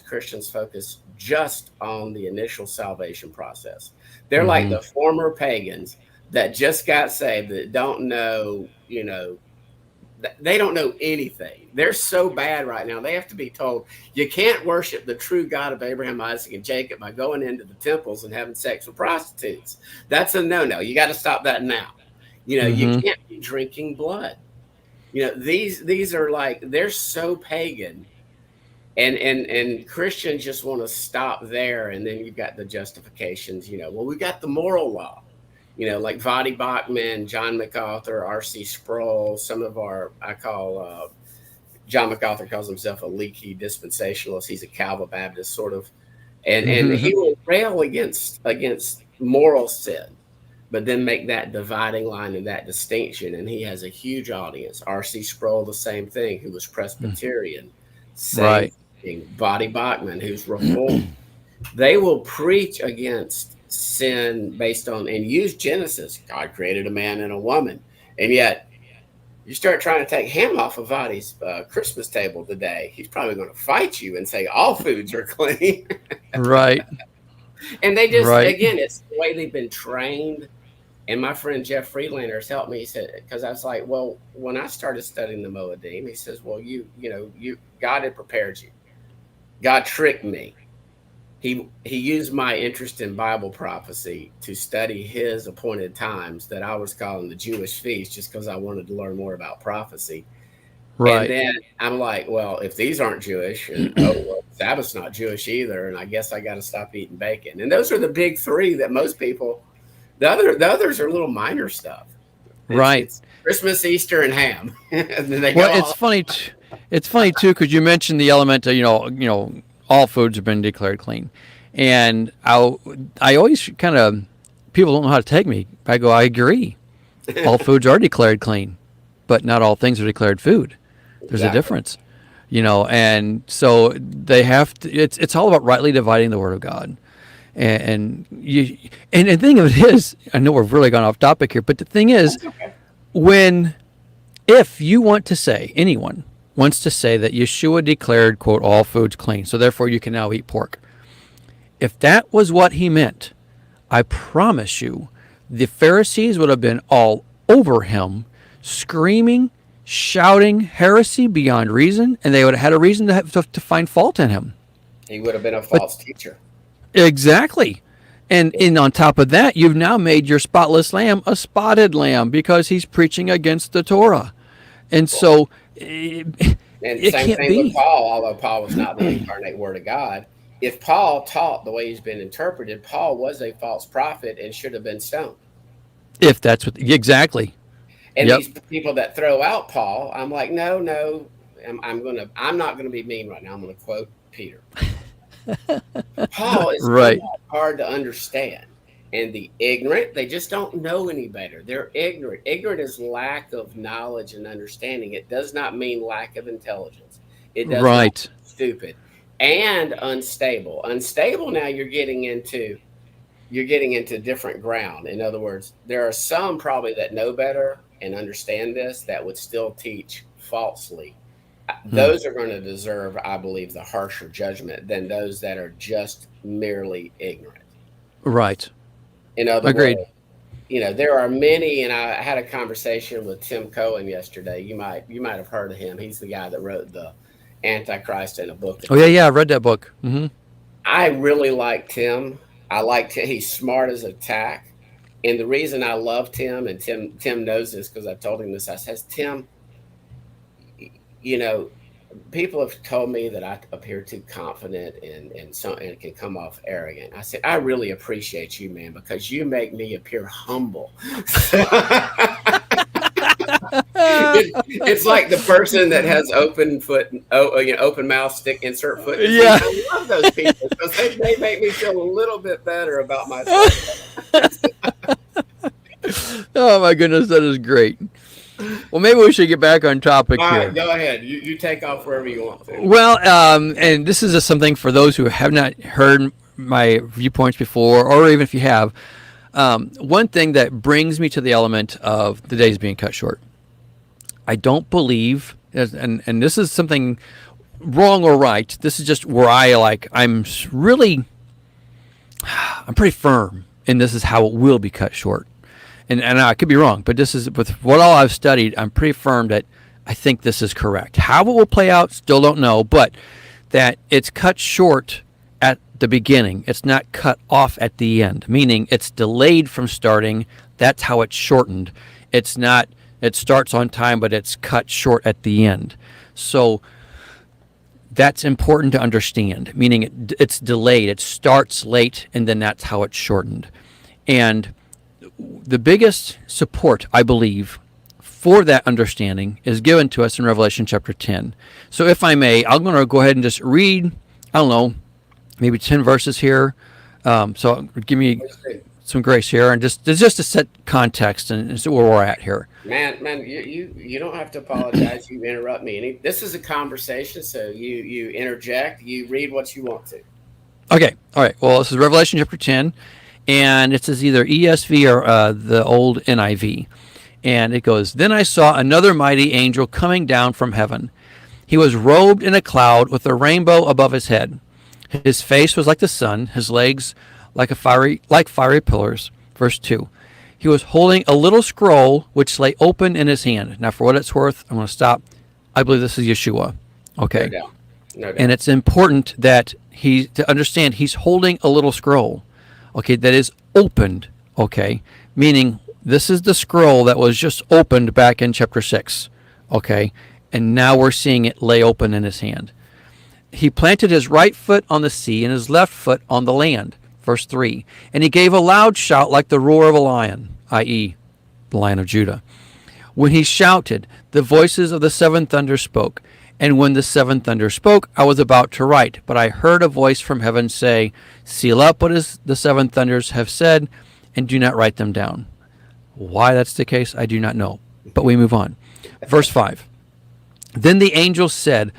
Christians focus just on the initial salvation process. They're like Hmm. the former pagans that just got saved that don't know, they don't know anything. They're so bad right now. They have to be told, you can't worship the true God of Abraham, Isaac, and Jacob by going into the temples and having sex with prostitutes. That's a no-no. You got to stop that now. You Hmm. can't be drinking blood. These are like, they're so pagan, and Christians just want to stop there, and then you've got the justifications. Well, we got the moral law. Like Vadi Bachman, John MacArthur, R.C. Sproul. Some of I call John MacArthur calls himself a leaky dispensationalist. He's a Calvin Baptist sort of, and Hmm. he will rail against moral sin, but then make that dividing line and that distinction. And he has a huge audience. R.C. Sproul, the same thing, who was Presbyterian, same Right. thing. Vadi Bachman, who's Reformed. They will preach against sin based on and use Genesis. God created a man and a woman. And yet, you start trying to take him off of Vadi's Christmas table today, he's probably going to fight you and say all foods are clean. Right. And they just, Right. again, it's the way they've been trained. And my friend Jeff Friedlander has helped me. He said, because I was like, well, when I started studying the Moedim, he says, well, God had prepared you. God tricked me. He used my interest in Bible prophecy to study his appointed times that I was calling the Jewish feast, just because I wanted to learn more about prophecy. And Right. then I'm like, well, if these aren't Jewish, and well, Sabbath's not Jewish either, and I guess I got to stop eating bacon. And those are the big three that most people. The others are little minor stuff. Right. It's Christmas, Easter, and ham, and then they Well, go it's all. funny. It's funny too because you mentioned the element of all foods have been declared clean, and I always kind of people don't know how to take me. I go, I agree. All foods are declared clean, but not all things are declared food. There's a Exactly. difference, and so they have to. It's all about rightly dividing the word of God. And the thing of it is, I know we've really gone off topic here, but the thing is, That's okay. when if you want to say, anyone wants to say that Yeshua declared, quote, all foods clean, so therefore you can now eat pork. If that was what he meant, I promise you the Pharisees would have been all over him, screaming, shouting heresy beyond reason, and they would have had a reason to find fault in him. He would have been a But false teacher. exactly. And on top of that, you've now made your spotless lamb a spotted lamb because he's preaching against the Torah. And so And it same can't thing with be. Paul, although Paul was not the incarnate word of God. If Paul taught the way he's been interpreted, Paul was a false prophet and should have been stoned. If that's what exactly. And Yep. these people that throw out Paul, I'm like, no, I'm not gonna be mean right now. I'm gonna quote Peter. Paul is Right. somewhat hard to understand. And the ignorant, they just don't know any better. They're ignorant. Ignorant is lack of knowledge and understanding. It does not mean lack of intelligence. It does not Right. mean stupid and unstable. Unstable now you're getting into different ground. In other words, there are some probably that know better and understand this that would still teach falsely. Hmm. Those are going to deserve, I believe, the harsher judgment than those that are just merely ignorant. Right. In other Agreed. words, there are many, and I had a conversation with Tim Cohen yesterday. You might have heard of him. He's the guy that wrote the Antichrist in a book. Oh yeah, I read that book. Hmm. I really liked Tim. I liked him. He's smart as a tack. And the reason I loved Tim, and Tim knows this because I told him this, I says, Tim, you know, people have told me that I appear too confident and can come off arrogant. I said, I really appreciate you, man, because you make me appear humble. It's like the person that has open foot, open mouth, stick, insert foot. Yeah. I love those people because they make me feel a little bit better about myself. Oh my goodness, that is great. Well, maybe we should get back on topic All here. right, go ahead. You take off wherever you want to. Well, and this is something for those who have not heard my viewpoints before, or even if you have. One thing that brings me to the element of the days being cut short. I don't believe, and this is something wrong or right. This is just where I'm pretty firm, and this is how it will be cut short. And I could be wrong, but this is with what all I've studied. I'm pretty firm that I think this is correct. How it will play out, still don't know, but that it's cut short at the beginning. It's not cut off at the end, meaning it's delayed from starting. That's how it's shortened. It's not. It starts on time, but it's cut short at the end. So that's important to understand, meaning it's delayed. It starts late, and then that's how it's shortened. And the biggest support, I believe, for that understanding is given to us in Revelation chapter 10. So if I may, I'm going to go ahead and just read, I don't know, maybe 10 verses here. So give me some grace here, and just to set context and where we're at here. Man, you don't have to apologize. You interrupt me. This is a conversation, so you interject. You read what you want to. Okay, all right. Well, this is Revelation chapter 10. And it says either ESV or the old NIV. And it goes, Then I saw another mighty angel coming down from heaven. He was robed in a cloud with a rainbow above his head. His face was like the sun, his legs like fiery pillars. Verse 2. He was holding a little scroll which lay open in his hand. Now, for what it's worth, I'm going to stop. I believe this is Yeshua. Okay. No doubt. And it's important that to understand he's holding a little scroll. Okay, that is opened, okay, meaning this is the scroll that was just opened back in chapter 6, okay, and now we're seeing it lay open in his hand. He planted his right foot on the sea and his left foot on the land, verse 3, and he gave a loud shout like the roar of a lion, i.e., the Lion of Judah. When he shouted, the voices of the seven thunders spoke. And when the seven thunders spoke, I was about to write, but I heard a voice from heaven say, Seal up what the seven thunders have said, and do not write them down. Why that's the case, I do not know. But we move on. Verse 5. Then the angel said,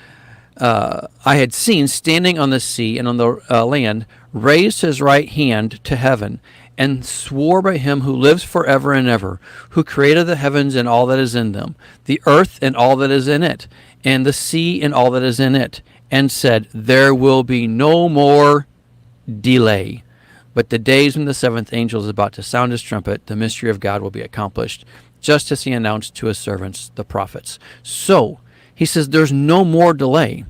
I had seen standing on the sea and on the land, raised his right hand to heaven, and swore by him who lives forever and ever, who created the heavens and all that is in them, the earth and all that is in it, and the sea and all that is in it, and said, There will be no more delay. But the days when the seventh angel is about to sound his trumpet, the mystery of God will be accomplished, just as he announced to his servants, the prophets. So, he says there's no more delay.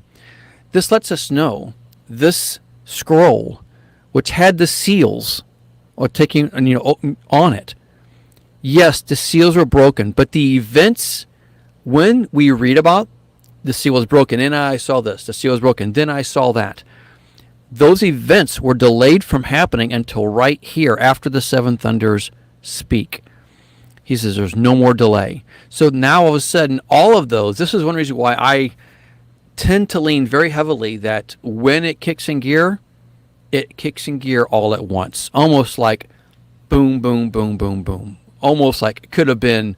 This lets us know this scroll, which had the seals or taking on it, yes, the seals were broken, but the events when we read about the seal was broken, and I saw this, the seal was broken, then I saw that, those events were delayed from happening until right here after the seven thunders speak. He says there's no more delay. So now all of a sudden, all of those, this is one reason why I tend to lean very heavily that when it kicks in gear all at once. Almost like boom, boom, boom, boom, boom. Almost like it could have been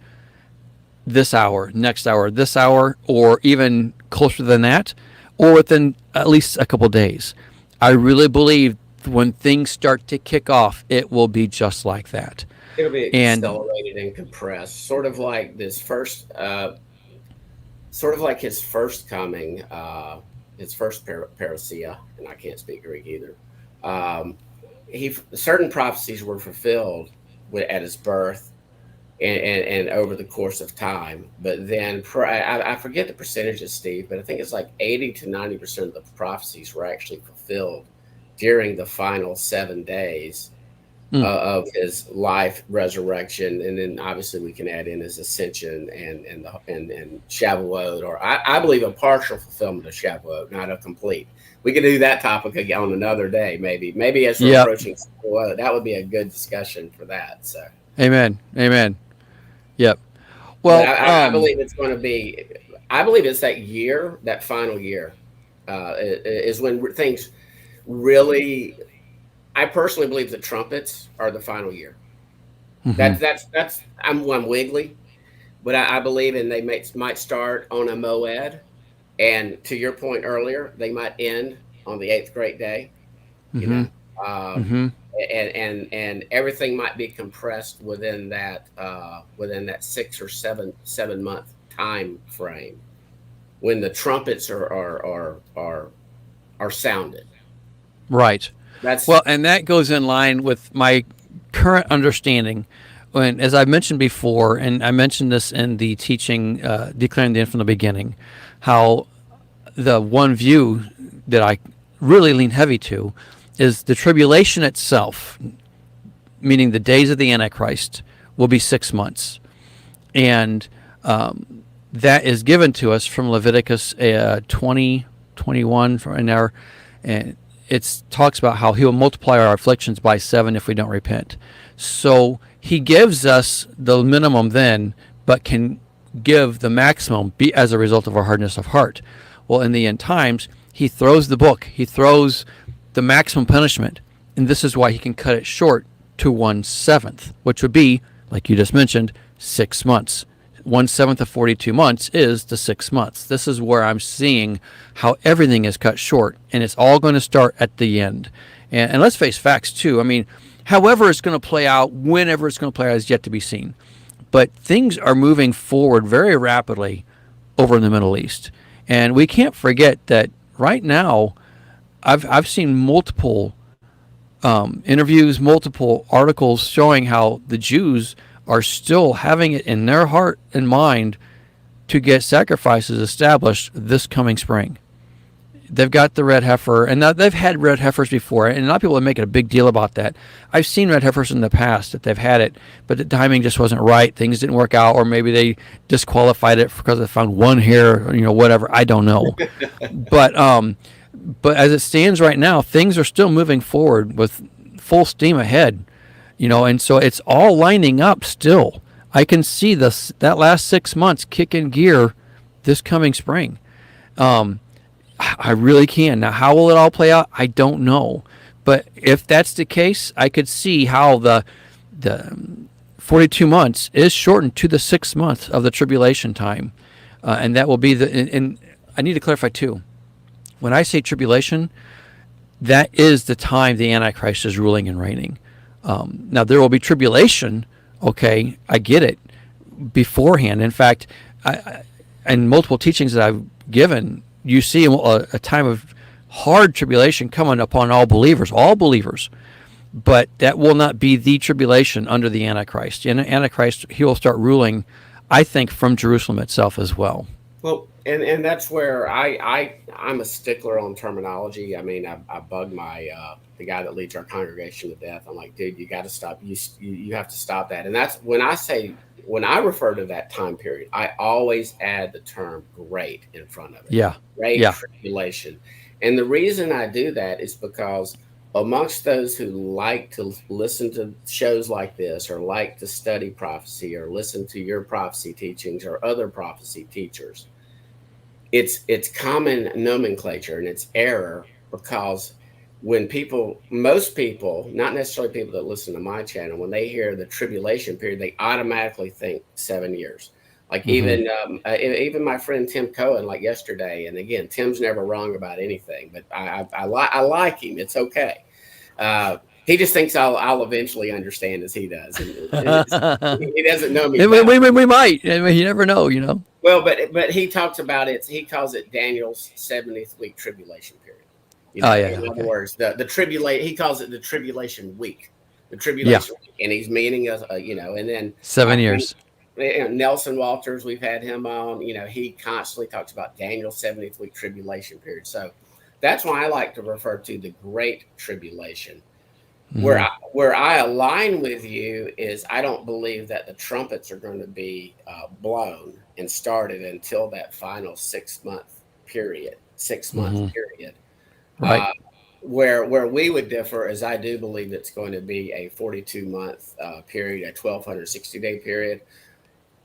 this hour, next hour, this hour, or even closer than that, or within at least a couple days. I really believe when things start to kick off, it will be just like that. It'll be accelerated and compressed, sort of like this first, sort of like his first coming, his first parousia, and I can't speak Greek either. Certain prophecies were fulfilled at his birth and over the course of time. But then I forget the percentages, Steve, but I think it's like 80 to 90% of the prophecies were actually fulfilled during the final 7 days of his life, resurrection, and then obviously we can add in his ascension and Shavuot, or I believe a partial fulfillment of Shavuot, not a complete. We could do that topic again on another day, maybe as we're approaching Shavuot. That would be a good discussion for that. So, amen. Yep. Well, I believe it's going to be. I believe it's that year, that final year, is when things really. I personally believe the trumpets are the final year. Mm-hmm. That's I'm wiggly, but I believe they might start on a moed, and to your point earlier, they might end on the 8th great day. You know, and everything might be compressed within that 6 or 7 month time frame when the trumpets are sounded. Right. And that goes in line with my current understanding. When, as I mentioned before, and I mentioned this in the teaching, Declaring the End from the Beginning, how the one view that I really lean heavy to is the tribulation itself, meaning the days of the Antichrist, will be 6 months. And that is given to us from Leviticus 20:21 in our, and it talks about how he will multiply our afflictions by 7 if we don't repent. So he gives us the minimum then, but can give the maximum be as a result of our hardness of heart. Well, in the end times, he throws the book. He throws the maximum punishment, and this is why he can cut it short to 1/7, which would be, like you just mentioned, 6 months. 1/7 of 42 months is the 6 months. This is where I'm seeing how everything is cut short, and it's all going to start at the end. And let's face facts too. I mean, however it's going to play out, whenever it's going to play out, is yet to be seen. But things are moving forward very rapidly over in the Middle East, and we can't forget that right now, I've seen multiple interviews, multiple articles showing how the Jews are still having it in their heart and mind to get sacrifices established this coming spring. They've got the red heifer, and now they've had red heifers before, and a lot of people are making a big deal about that. I've seen red heifers in the past that they've had it, but the timing just wasn't right. Things didn't work out, or maybe they disqualified it because they found one hair, or, whatever. I don't know. But as it stands right now, things are still moving forward with full steam ahead. And so it's all lining up still. I can see that last 6 months kick in gear this coming spring. I really can. Now, how will it all play out? I don't know. But if that's the case, I could see how the 42 months is shortened to the 6 months of the tribulation time. And that will be and I need to clarify too. When I say tribulation, that is the time the Antichrist is ruling and reigning. Now, there will be tribulation, okay, I get it, beforehand. In fact, in multiple teachings that I've given, you see a time of hard tribulation coming upon all believers. but that will not be the tribulation under the Antichrist. And Antichrist, he will start ruling, I think, from Jerusalem itself as well. Well, and that's where I'm a stickler on terminology. I mean, I bug my the guy that leads our congregation to death. I'm like, dude, you got to stop. You have to stop that. And that's when I refer to that time period, I always add the term "great" in front of it. Yeah. Great Yeah. tribulation. And the reason I do that is because amongst those who like to listen to shows like this, or like to study prophecy, or listen to your prophecy teachings or other prophecy teachers, it's common nomenclature and it's error, because when most people, not necessarily people that listen to my channel, when they hear the tribulation period, they automatically think 7 years. Like Mm-hmm. even my friend Tim Cohen, like yesterday, and again, Tim's never wrong about anything, but I like him. It's okay. He just thinks I'll eventually understand as he does, and he doesn't know me that. We might. I mean, you never know, you know. Well, but he talks about it. He calls it Daniel's 70th week tribulation period. Oh yeah. In other Okay. words, the tribulation. He calls it the tribulation week, the Yeah. tribulation week, and he's meaning and then my 7 years. friend, Nelson Walters, we've had him on. He constantly talks about Daniel's 70th week tribulation period. So that's why I like to refer to the Great Tribulation. Where Mm-hmm. I align with you is I don't believe that the trumpets are going to be blown and started until that final 6 month period. 6 month Mm-hmm. period. Right. Uh, where we would differ is I do believe it's going to be a 42-month period, a 1260-day period,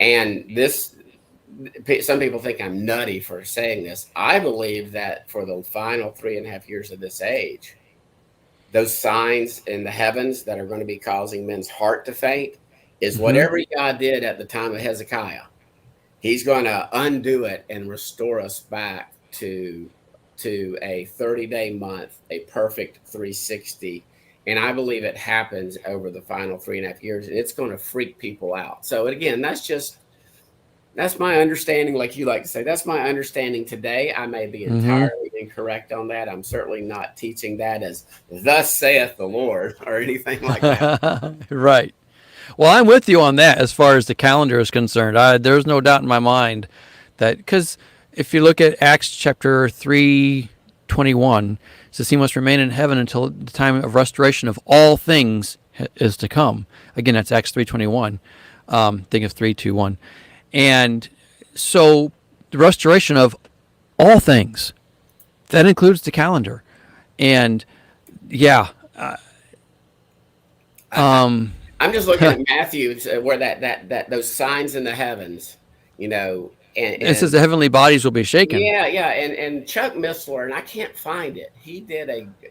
and this. Some people think I'm nutty for saying this. I believe that for the final 3.5 years of this age, those signs in the heavens that are going to be causing men's heart to faint is Mm-hmm. whatever God did at the time of Hezekiah. He's going to undo it and restore us back to a 30-day month, a perfect 360. And I believe it happens over the final 3.5 years, and it's going to freak people out. So again, that's my understanding. Like you like to say, that's my understanding today. I may be Mm-hmm. entirely incorrect on that. I'm certainly not teaching that as "Thus saith the Lord" or anything like that. Right. Well, I'm with you on that as far as the calendar is concerned. There's no doubt in my mind that, because if you look at Acts chapter 3:21, it says he must remain in heaven until the time of restoration of all things is to come. Again, that's Acts 3:21. Think of 3:21, and so the restoration of all things that includes the calendar, and yeah. I, I'm just looking at Matthew, where that those signs in the heavens, and It says the heavenly bodies will be shaken. yeah, and Chuck Missler, and I can't find it. He did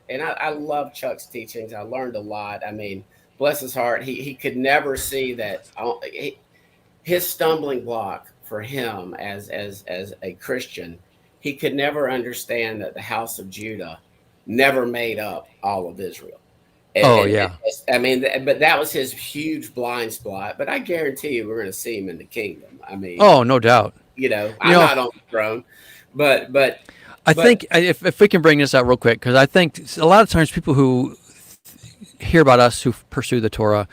and I love Chuck's teachings. I learned a lot. I mean, bless his heart, he could never see that. His stumbling block for him as a Christian, he could never understand that the house of Judah never made up all of Israel. Oh And yeah. I mean, but that was his huge blind spot. But I guarantee you, we're going to see him in the kingdom. I mean, Oh, no doubt. You I'm know, not on the throne, but but I but think if we can bring this out real quick, because I think a lot of times people who hear about us who pursue the Torah,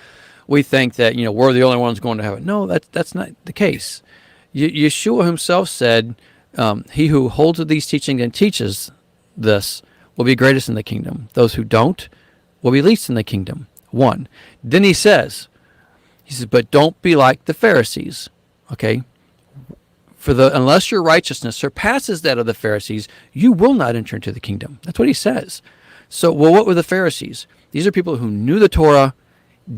we think that we're the only ones going to heaven. No, that's not the case. Yeshua himself said, "He who holds to these teachings and teaches this will be greatest in the kingdom. Those who don't will be least in the kingdom." One. Then he says, "But don't be like the Pharisees." Okay. Unless your righteousness surpasses that of the Pharisees, you will not enter into the kingdom. That's what he says. So, well, what were the Pharisees? These are people who knew the Torah,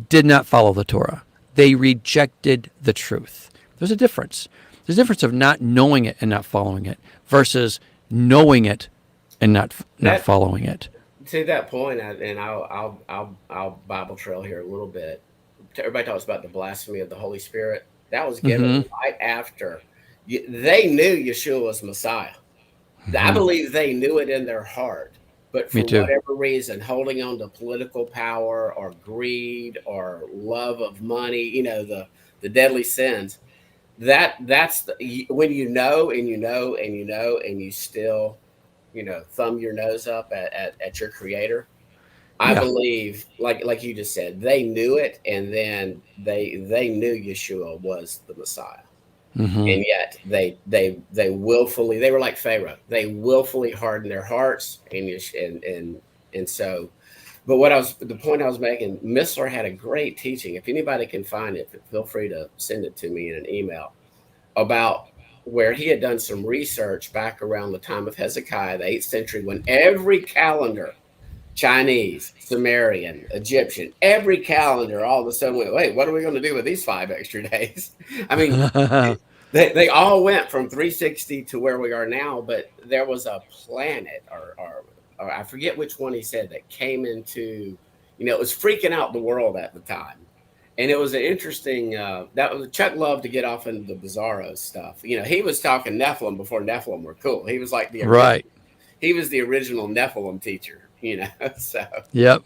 did not follow the Torah. They rejected the truth. There's a difference. There's a difference of not knowing it and not following it versus knowing it and not that following it. to that point, and I'll Bible trail here a little bit. Everybody talks about the blasphemy of the Holy Spirit. That was given Mm-hmm. right after they knew Yeshua was Messiah. I Mm-hmm. believe they knew it in their heart, but Me for too. whatever reason, holding on to political power or greed or love of money, the deadly sins. When you know and you know and you know and you still thumb your nose up at your creator. I Yeah. believe, like you just said, they knew it, and then they knew Yeshua was the Messiah, Hmm. and yet they willfully, they were like Pharaoh. They willfully hardened their hearts, and so. But the point I was making, Missler had a great teaching. If anybody can find it, feel free to send it to me in an email about where he had done some research back around the time of Hezekiah, the 8th century, when every calendar, Chinese, Sumerian, Egyptian, every calendar all of a sudden went, wait, what are we going to do with these 5 extra days? I mean, they all went from 360 to where we are now, but there was a planet or I forget which one he said that came into, it was freaking out the world at the time. And it was an interesting, that was Chuck loved to get off into the bizarro stuff. He was talking Nephilim before Nephilim were cool. He was like the original, Right. he was the original Nephilim teacher, so, Yep.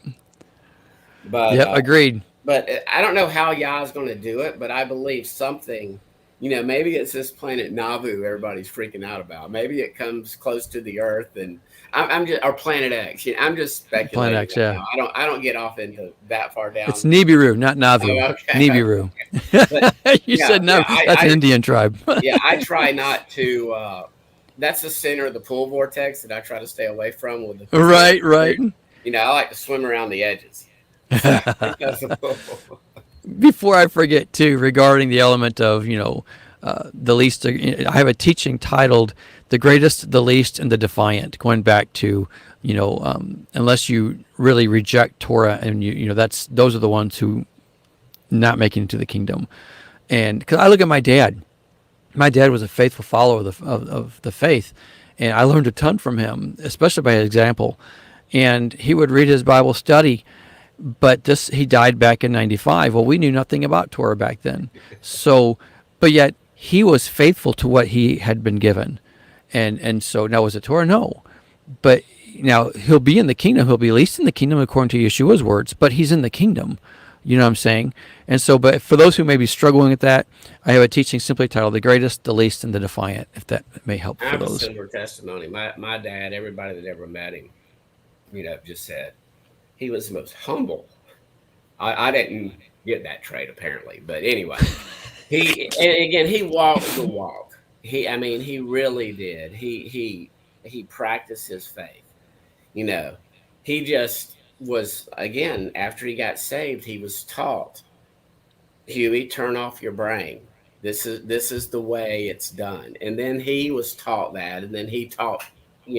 but, Yep. Agreed. I don't know how Yah's going to do it, but I believe something, maybe it's this planet Nauvoo everybody's freaking out about. Maybe it comes close to the Earth, and I'm just, or Planet X. I'm just Planet speculating X. right Yeah. now. I don't get off into that far It's down. Nibiru, not Nauvoo. Oh, okay, okay. Nibiru. But You said yeah, no. That's an Indian tribe. yeah, I try not to. That's the center of the pool vortex that I try to stay away from with the conspiracy Right. Right. theory. I like to swim around the edges. So that's a pool. Before I forget, too, regarding the element of, the least, I have a teaching titled The Greatest, the Least, and the Defiant, going back to, unless you really reject Torah and those are the ones who not making it to the kingdom. And because I look at my dad was a faithful follower of the faith, and I learned a ton from him, especially by his example. And he would read his Bible study, but he died back in 95. Well, we knew nothing about Torah back then. So, but yet he was faithful to what he had been given. And so now, was it Torah? No. But now he'll be in the kingdom. He'll be least in the kingdom according to Yeshua's words, but he's in the kingdom. You know what I'm saying? And so, but for those who may be struggling with that, I have a teaching simply titled The Greatest, the Least, and the Defiant, if that may help I for have a those. similar testimony. My dad, everybody that ever met him, just said he was the most humble. I didn't get that trait apparently, but anyway, and again he walked the walk. He really did. He practiced his faith. You know, he just was, again, after he got saved, he was taught, Huey, turn off your brain. This is the way it's done. And then he was taught that, and then he taught,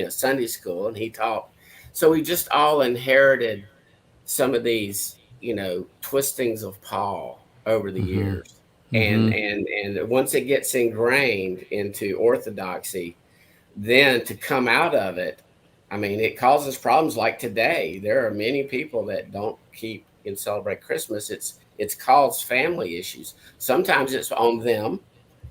Sunday school, and he taught. So we just all inherited some of these, twistings of Paul over the Mm-hmm. years. And Mm-hmm. and once it gets ingrained into orthodoxy, then to come out of it, it causes problems. Like today, there are many people that don't keep and celebrate Christmas. It's caused family issues. Sometimes it's on them.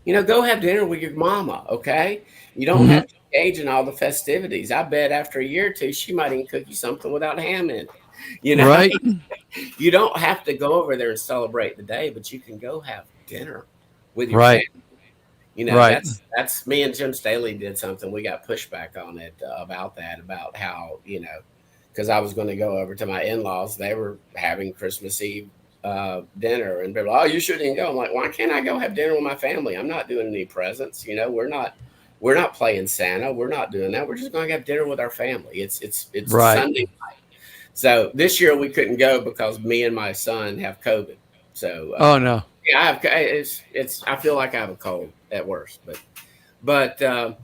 Go have dinner with your mama, okay? You don't Mm-hmm. have to engage in all the festivities. I bet after a year or two, she might even cook you something without ham in it. You know, Right. you don't have to go over there and celebrate the day, but you can go have dinner with your Right. family. Right. That's me and Jim Staley did something. We got pushback on it about that, about how, because I was going to go over to my in-laws. They were having Christmas Eve dinner, and people, oh, you shouldn't go. I'm like, why can't I go have dinner with my family? I'm not doing any presents. We're not playing Santa. We're not doing that. We're just going to have dinner with our family. It's Right. Sunday. So this year we couldn't go because me and my son have COVID. So Oh no. yeah, it's I feel like I have a cold at worst, but so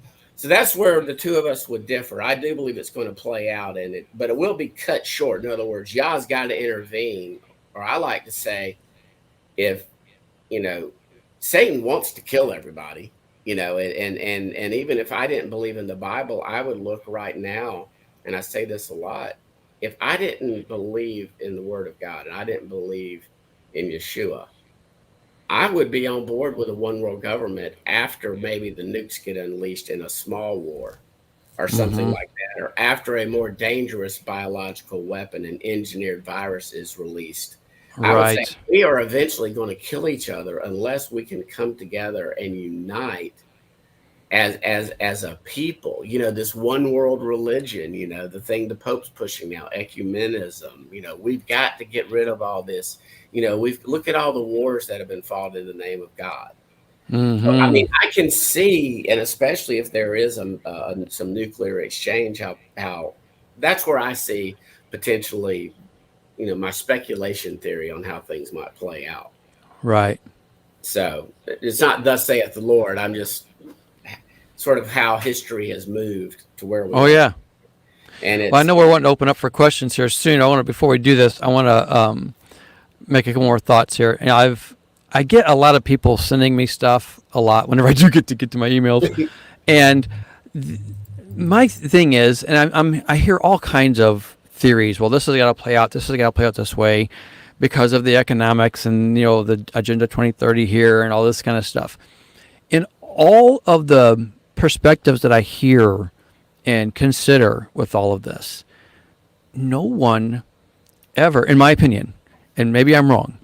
that's where the two of us would differ. I do believe it's going to play out in it, but it will be cut short. In other words, Yah's got to intervene, or I like to say, if you know, Satan wants to kill everybody, and even if I didn't believe in the Bible, I would look right now, and I say this a lot. If I didn't believe in the Word of God and I didn't believe in Yeshua, I would be on board with a one world government after maybe the nukes get unleashed in a small war or something Mm-hmm. like that, or after a more dangerous biological weapon, an engineered virus, is released. I would say Right. we are eventually going to kill each other unless we can come together and unite as a people, this one world religion, the thing the Pope's pushing now, ecumenism. We've got to get rid of all this. We've look at all the wars that have been fought in the name of God. So, I Mm-hmm. mean, I can see, and especially if there is some nuclear exchange, how that's where I see potentially, my speculation theory on how things might play out. Right. So it's not thus saith the Lord. I'm just sort of how history has moved to where we Oh are, yeah. and Well, I it's know we're wanting to open up for questions here soon. I want to before we do this, I want to make a couple more thoughts here. And I get a lot of people sending me stuff a lot whenever I do get to my emails, and my thing is, and I hear all kinds of theories. Well, this is got to play out. This is got to play out this way because of the economics and the Agenda 2030 here and all this kind of stuff. In all of the perspectives that I hear and consider with all of this, no one ever, in my opinion, and maybe I'm wrong,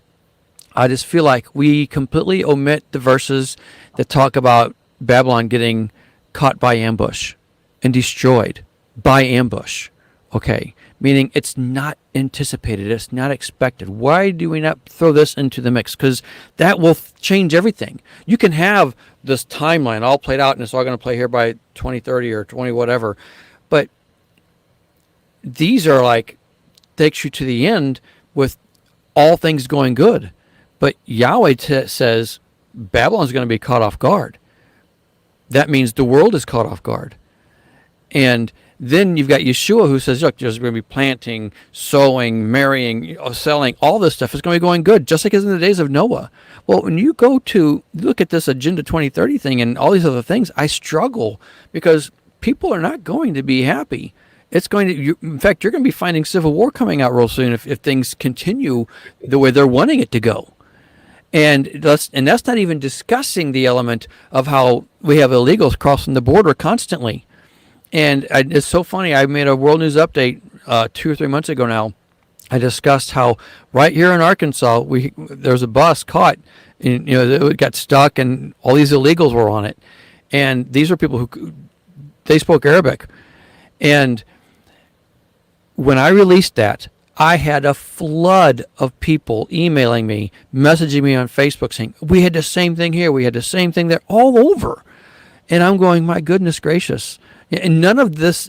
I just feel like we completely omit the verses that talk about Babylon getting caught by ambush and destroyed by ambush. Okay, meaning it's not anticipated, it's not expected. Why do we not throw this into the mix? Because that will change everything. You can have this timeline all played out and it's all going to play here by 2030 or 20 whatever, but these are like takes you to the end with all things going good. But Yahweh says Babylon's going to be caught off guard. That means the world is caught off guard. And then you've got Yeshua who says, look, there's going to be planting, sowing, marrying, selling, all this stuff is going to be going good, just like as in the days of Noah. Well, when you go to look at this Agenda 2030 thing and all these other things, I struggle because people are not going to be happy. It's going to, in fact, you're going to be finding civil war coming out real soon if things continue the way they're wanting it to go. And that's not even discussing the element of how we have illegals crossing the border constantly. And it's so funny. I made a World News Update 2 or 3 months ago now. I discussed how right here in Arkansas, there was a bus caught, and, it got stuck, and all these illegals were on it. And these were people who they spoke Arabic. And when I released that, I had a flood of people emailing me, messaging me on Facebook saying, we had the same thing here. We had the same thing there, all over. And I'm going, my goodness gracious. And none of this,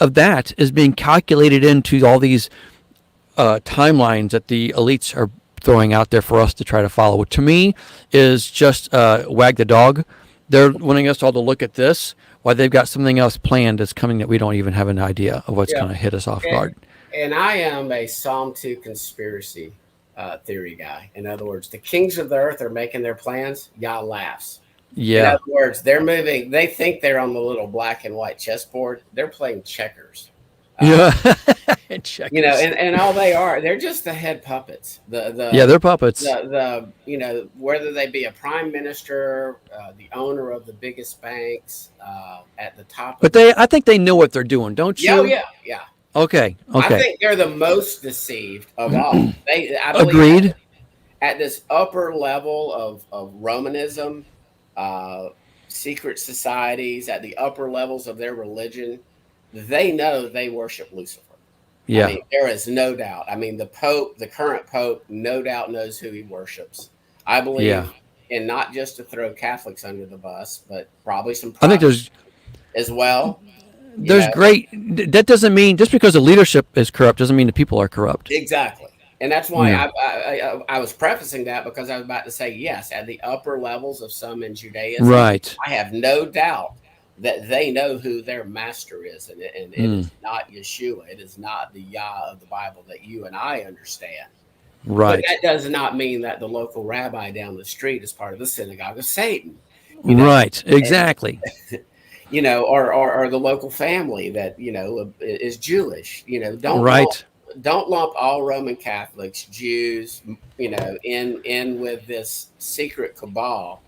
of that is being calculated into all these timelines that the elites are throwing out there for us to try to follow. Which to me is just wag the dog. They're wanting us all to look at this while they've got something else planned that's coming that we don't even have an idea of what's going to hit us off guard. And I am a Psalm 2 conspiracy theory guy. In other words, the kings of the earth are making their plans. Yah laughs. Yeah. In other words, they're moving. They think they're on the little black and white chessboard. They're playing checkers. Yeah. Checkers. And all they are, they're just the head puppets. They're puppets. Whether they be a prime minister, the owner of the biggest banks, at the top. But I think they know what they're doing, don't you? Yeah. Okay. I think they're the most deceived of all. I believe Agreed. At this upper level of Romanism, secret societies, at the upper levels of their religion, they know they worship Lucifer. Yeah. I mean, there is no doubt. I mean, the Pope, the current Pope, no doubt knows who he worships. I believe, and not just to throw Catholics under the bus, but probably some I think there's as well. Great. That doesn't mean just because the leadership is corrupt doesn't mean the people are corrupt. Exactly. And that's why I was prefacing that because I was about to say, yes, at the upper levels of some in Judaism, right. I have no doubt that they know who their master is. And it is not Yeshua. It is not the Yah of the Bible that you and I understand. Right. But that does not mean that the local rabbi down the street is part of the synagogue of Satan. Right. Exactly. Or the local family that, is Jewish, don't lump all Roman Catholics, Jews, in with this secret cabal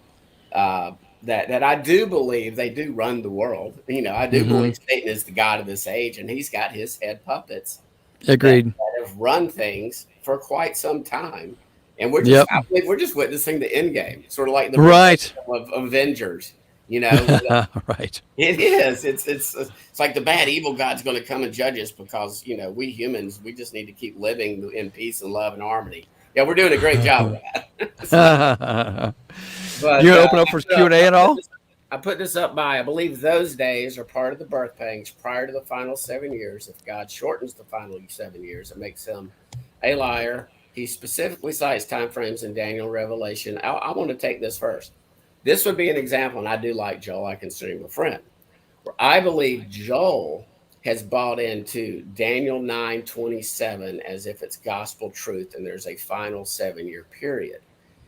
that I do believe they do run the world. I do believe Satan is the god of this age, and he's got his head puppets. Agreed. That have run things for quite some time, and I believe we're just witnessing the end game, sort of like the right of Avengers. You know, Right. it is. It's like the bad evil God's going to come and judge us because we humans we just need to keep living in peace and love and harmony. Yeah, we're doing a great job of that. So, You but gonna open up for Q&A at all? I put this up by I believe those days are part of the birth pangs prior to the final 7 years. If God shortens the final 7 years, it makes him a liar. He specifically cites time frames in Daniel Revelation. I want to take this first. This would be an example, and I do like Joel. I consider him a friend. Where I believe Joel has bought into Daniel 9:27 as if it's gospel truth, and there's a final 7 year period.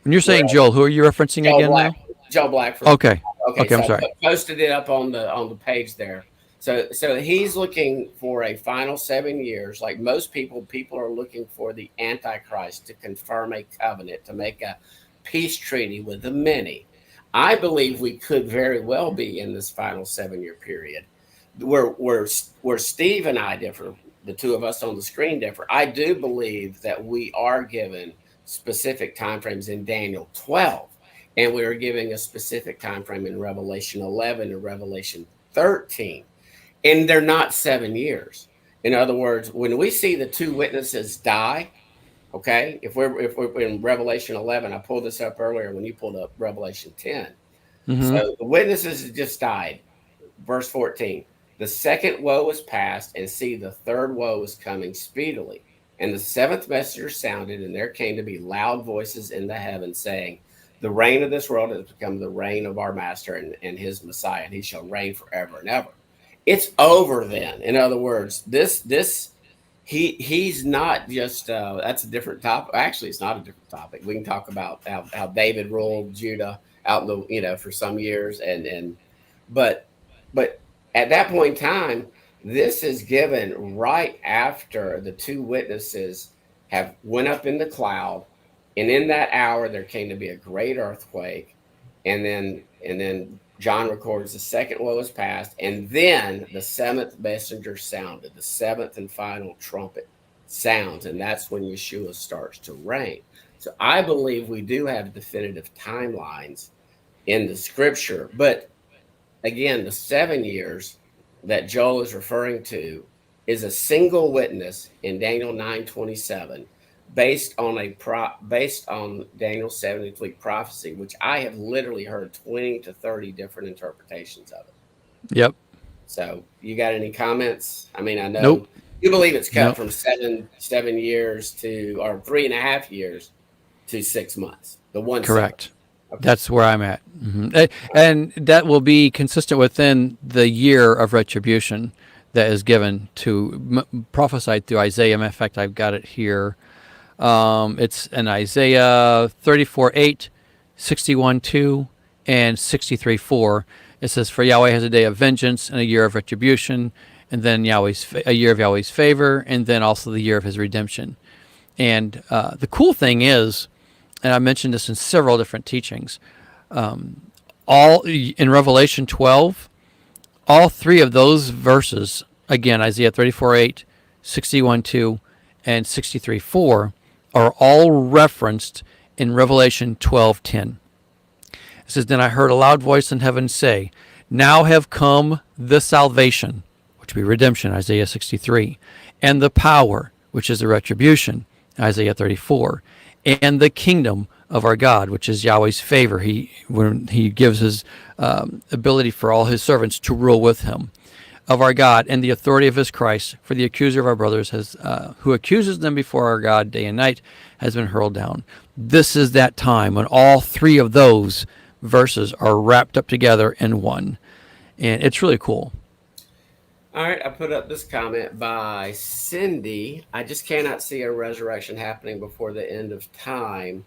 When you're saying Whereas Joel, who are you referencing Joe again Black, now? Joe Blackford. Okay. Okay, Okay, I'm so sorry. I posted it up on the page there. So he's looking for a final 7 years. Like most people are looking for the Antichrist to confirm a covenant, to make a peace treaty with the many. I believe we could very well be in this final 7 year period, where Steve and I differ. The two of us on the screen differ. I do believe that we are given specific timeframes in Daniel 12, and we are giving a specific time frame in Revelation 11 and Revelation 13, and they're not 7 years. In other words, when we see the two witnesses die, okay, if we're in Revelation 11, I pulled this up earlier when you pulled up Revelation 10. Mm-hmm. So the witnesses just died. Verse 14, the second woe is past, and see, the third woe is coming speedily. And the seventh messenger sounded, and there came to be loud voices in the heavens saying, the reign of this world has become the reign of our master and his Messiah, and he shall reign forever and ever. It's over then. In other words, he's not just that's a different topic. Actually, it's not a different topic. We can talk about how David ruled Judah out in the for some years, and but but at that point in time, this is given right after the two witnesses have went up in the cloud, and in that hour there came to be a great earthquake, and then John records the second woe is past, and then the seventh messenger sounded, the seventh and final trumpet sounds, and that's when Yeshua starts to reign. So I believe we do have definitive timelines in the scripture, but again, the 7 years that Joel is referring to is a single witness in Daniel 9:27, based on Daniel's 70th week prophecy, which I have literally heard 20 to 30 different interpretations of it. Yep. So, you got any comments? I mean, I Nope. know you believe it's cut Nope. from 7 years to, or 3.5 years to 6 months. The 1/7. Correct. Okay. That's where I'm at. And that will be consistent within the year of retribution that is given to prophesied through Isaiah. Matter of fact, I've got it here. It's in Isaiah 34:8, 61:2, and 63:4. It says, "For Yahweh has a day of vengeance and a year of retribution, and then a year of Yahweh's favor, and then also the year of his redemption." And the cool thing is, and I mentioned this in several different teachings, all in Revelation 12, all three of those verses, again, Isaiah 34:8, 61:2, and 63:4, are all referenced in Revelation 12:10. It says, "Then I heard a loud voice in heaven say, now have come the salvation," which would be redemption, Isaiah 63, "and the power," which is the retribution, Isaiah 34, "and the kingdom of our God," which is Yahweh's favor. When he gives his ability for all his servants to rule with him, "of our God, and the authority of his Christ. For the accuser of our brothers, who accuses them before our God day and night, has been hurled down." This is that time when all three of those verses are wrapped up together in one, and it's really cool. All right, I put up this comment by Cindy. I just cannot see a resurrection happening before the end of time.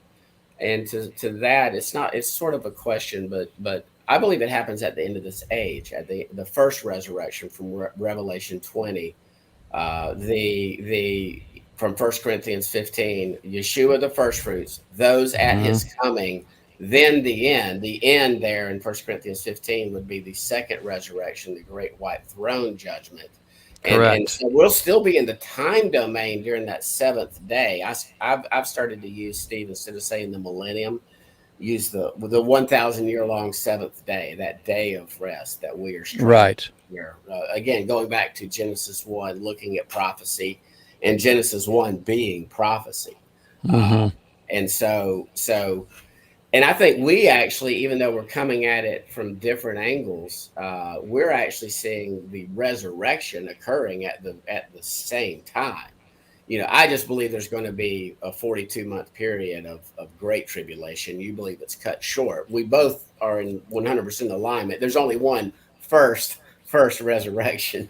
And to that, it's sort of a question, but I believe it happens at the end of this age, at the first resurrection from Revelation 20, the from 1 Corinthians 15, Yeshua the first fruits, those at his coming, then the end. The end there in 1 Corinthians 15 would be the second resurrection, the great white throne judgment. And Correct. so we'll still be in the time domain during that seventh day. I've started to use, Steve, instead of saying the millennium, use the 1,000 year long seventh day, that day of rest that we are striving Right. here. Again, going back to Genesis 1, looking at prophecy, and Genesis 1 being prophecy. Uh, Hmm. and and I think we actually, even though we're coming at it from different angles, we're actually seeing the resurrection occurring at the same time. I just believe there's going to be a 42-month period of great tribulation. You believe it's cut short. We both are in 100% alignment. There's only one first resurrection.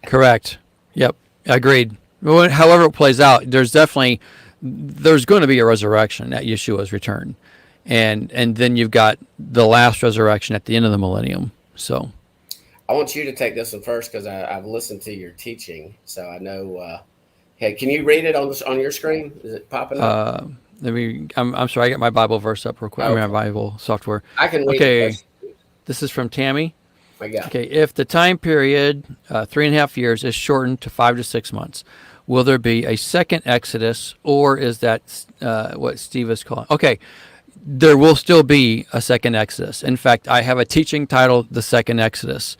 Correct. Yep. Agreed. However it plays out, there's going to be a resurrection at Yeshua's return, and then you've got the last resurrection at the end of the millennium. So I want you to take this one first because I've listened to your teaching, so I know. Hey, can you read it on your screen? Is it popping up? let me. I'm sorry. I got my Bible verse up real quick. I mean, my Okay, Bible software. I can read the Okay. first. This is from Tammy. I got. Okay, if the time period, 3.5 years, is shortened to 5 to 6 months, will there be a second Exodus, or is that what Steve is calling? Okay, there will still be a second Exodus. In fact, I have a teaching titled The Second Exodus.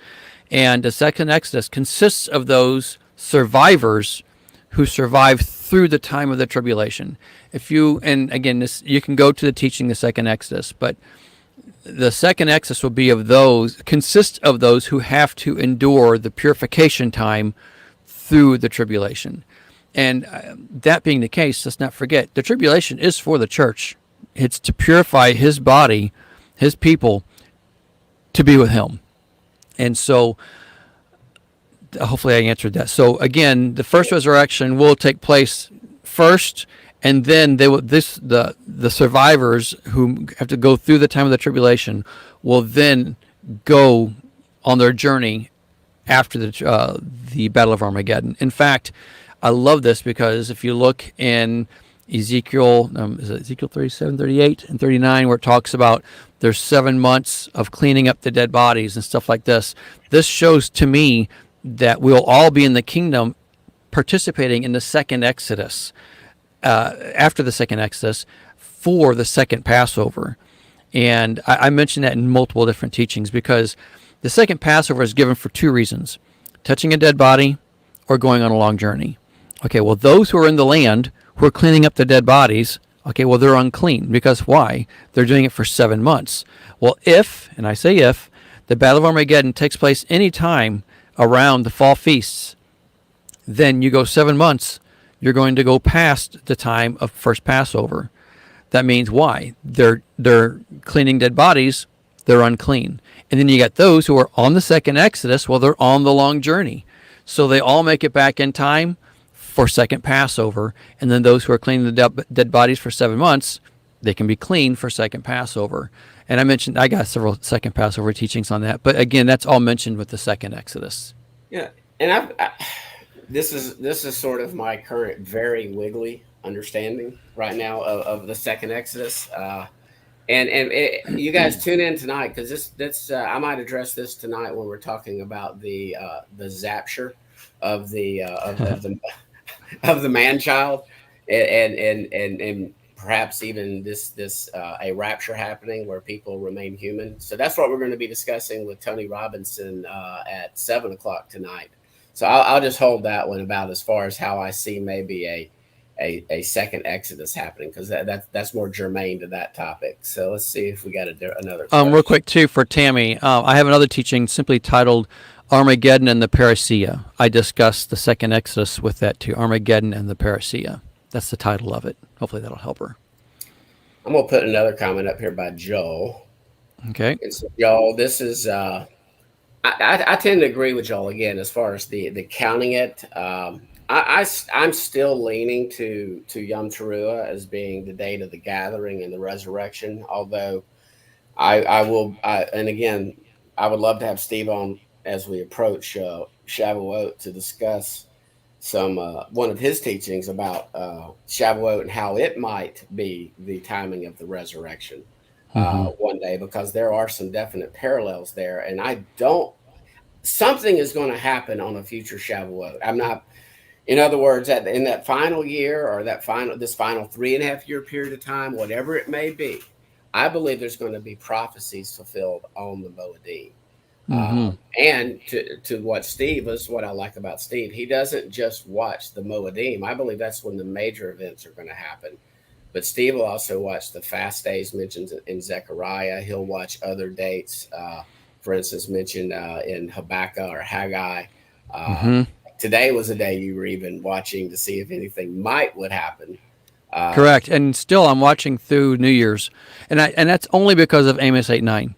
And the second Exodus consists of those survivors who survived through the time of the tribulation. And again, you can go to the teaching The Second Exodus, but the second Exodus will consist of those who have to endure the purification time through the tribulation. And that being the case, let's not forget, the tribulation is for the church. It's to purify his body, his people, to be with him. And so, hopefully I answered that. So again, the first resurrection will take place first, and then the survivors who have to go through the time of the tribulation will then go on their journey after the Battle of Armageddon. In fact, I love this because if you look in Ezekiel, is it Ezekiel 37, 38, and 39, where it talks about there's 7 months of cleaning up the dead bodies and stuff like this. This shows to me that we'll all be in the kingdom participating in the second Exodus, after the second Exodus, for the second Passover. And I mentioned that in multiple different teachings because the second Passover is given for 2 reasons: touching a dead body or going on a long journey. Okay, well, those who are in the land who are cleaning up the dead bodies, okay, well, they're unclean. Because why? They're doing it for 7 months. Well, and I say if, the Battle of Armageddon takes place any time around the fall feasts, then you go 7 months, you're going to go past the time of first Passover. That means why? They're cleaning dead bodies, they're unclean. And then you got those who are on the second Exodus, well, they're on the long journey. So they all make it back in time for second Passover. And then those who are cleaning the dead bodies for 7 months, they can be clean for second Passover. And I got several second Passover teachings on that. But again, that's all mentioned with the second Exodus. Yeah, and this is sort of my current very wiggly understanding right now of the second Exodus. You guys tune in tonight because this I might address this tonight when we're talking about the zapture of the of the man child, and perhaps even this a rapture happening where people remain human. So that's what we're going to be discussing with Tony Robinson at 7 o'clock tonight. So I'll just hold that one about as far as how I see maybe a second Exodus happening, because that's more germane to that topic. So let's see if we got another question. Real quick too for Tammy, I have another teaching simply titled Armageddon and the Parousia. I discussed the second Exodus with that too, Armageddon and the Parousia. That's the title of it. Hopefully that'll help her. I'm gonna put another comment up here by Joel. Okay. So, Joel, this is I tend to agree with Joel again as far as the counting it. I'm still leaning to Yom Teruah as being the date of the gathering and the resurrection. Although and again, I would love to have Steve on as we approach Shavuot to discuss some one of his teachings about Shavuot and how it might be the timing of the resurrection one day, because there are some definite parallels there, and something is going to happen on a future Shavuot. I'm not. In other words, in that final year or this final 3.5 year period of time, whatever it may be, I believe there's going to be prophecies fulfilled on the Moedim. Mm-hmm. And to what Steve is, what I like about Steve, he doesn't just watch the Moedim. I believe that's when the major events are going to happen. But Steve will also watch the fast days mentioned in Zechariah. He'll watch other dates, for instance, mentioned in Habakkuk or Haggai. Uh, Mm-hmm. Today was a day you were even watching to see if anything would happen. Correct. And still, I'm watching through New Year's, and that's only because of Amos 8:9.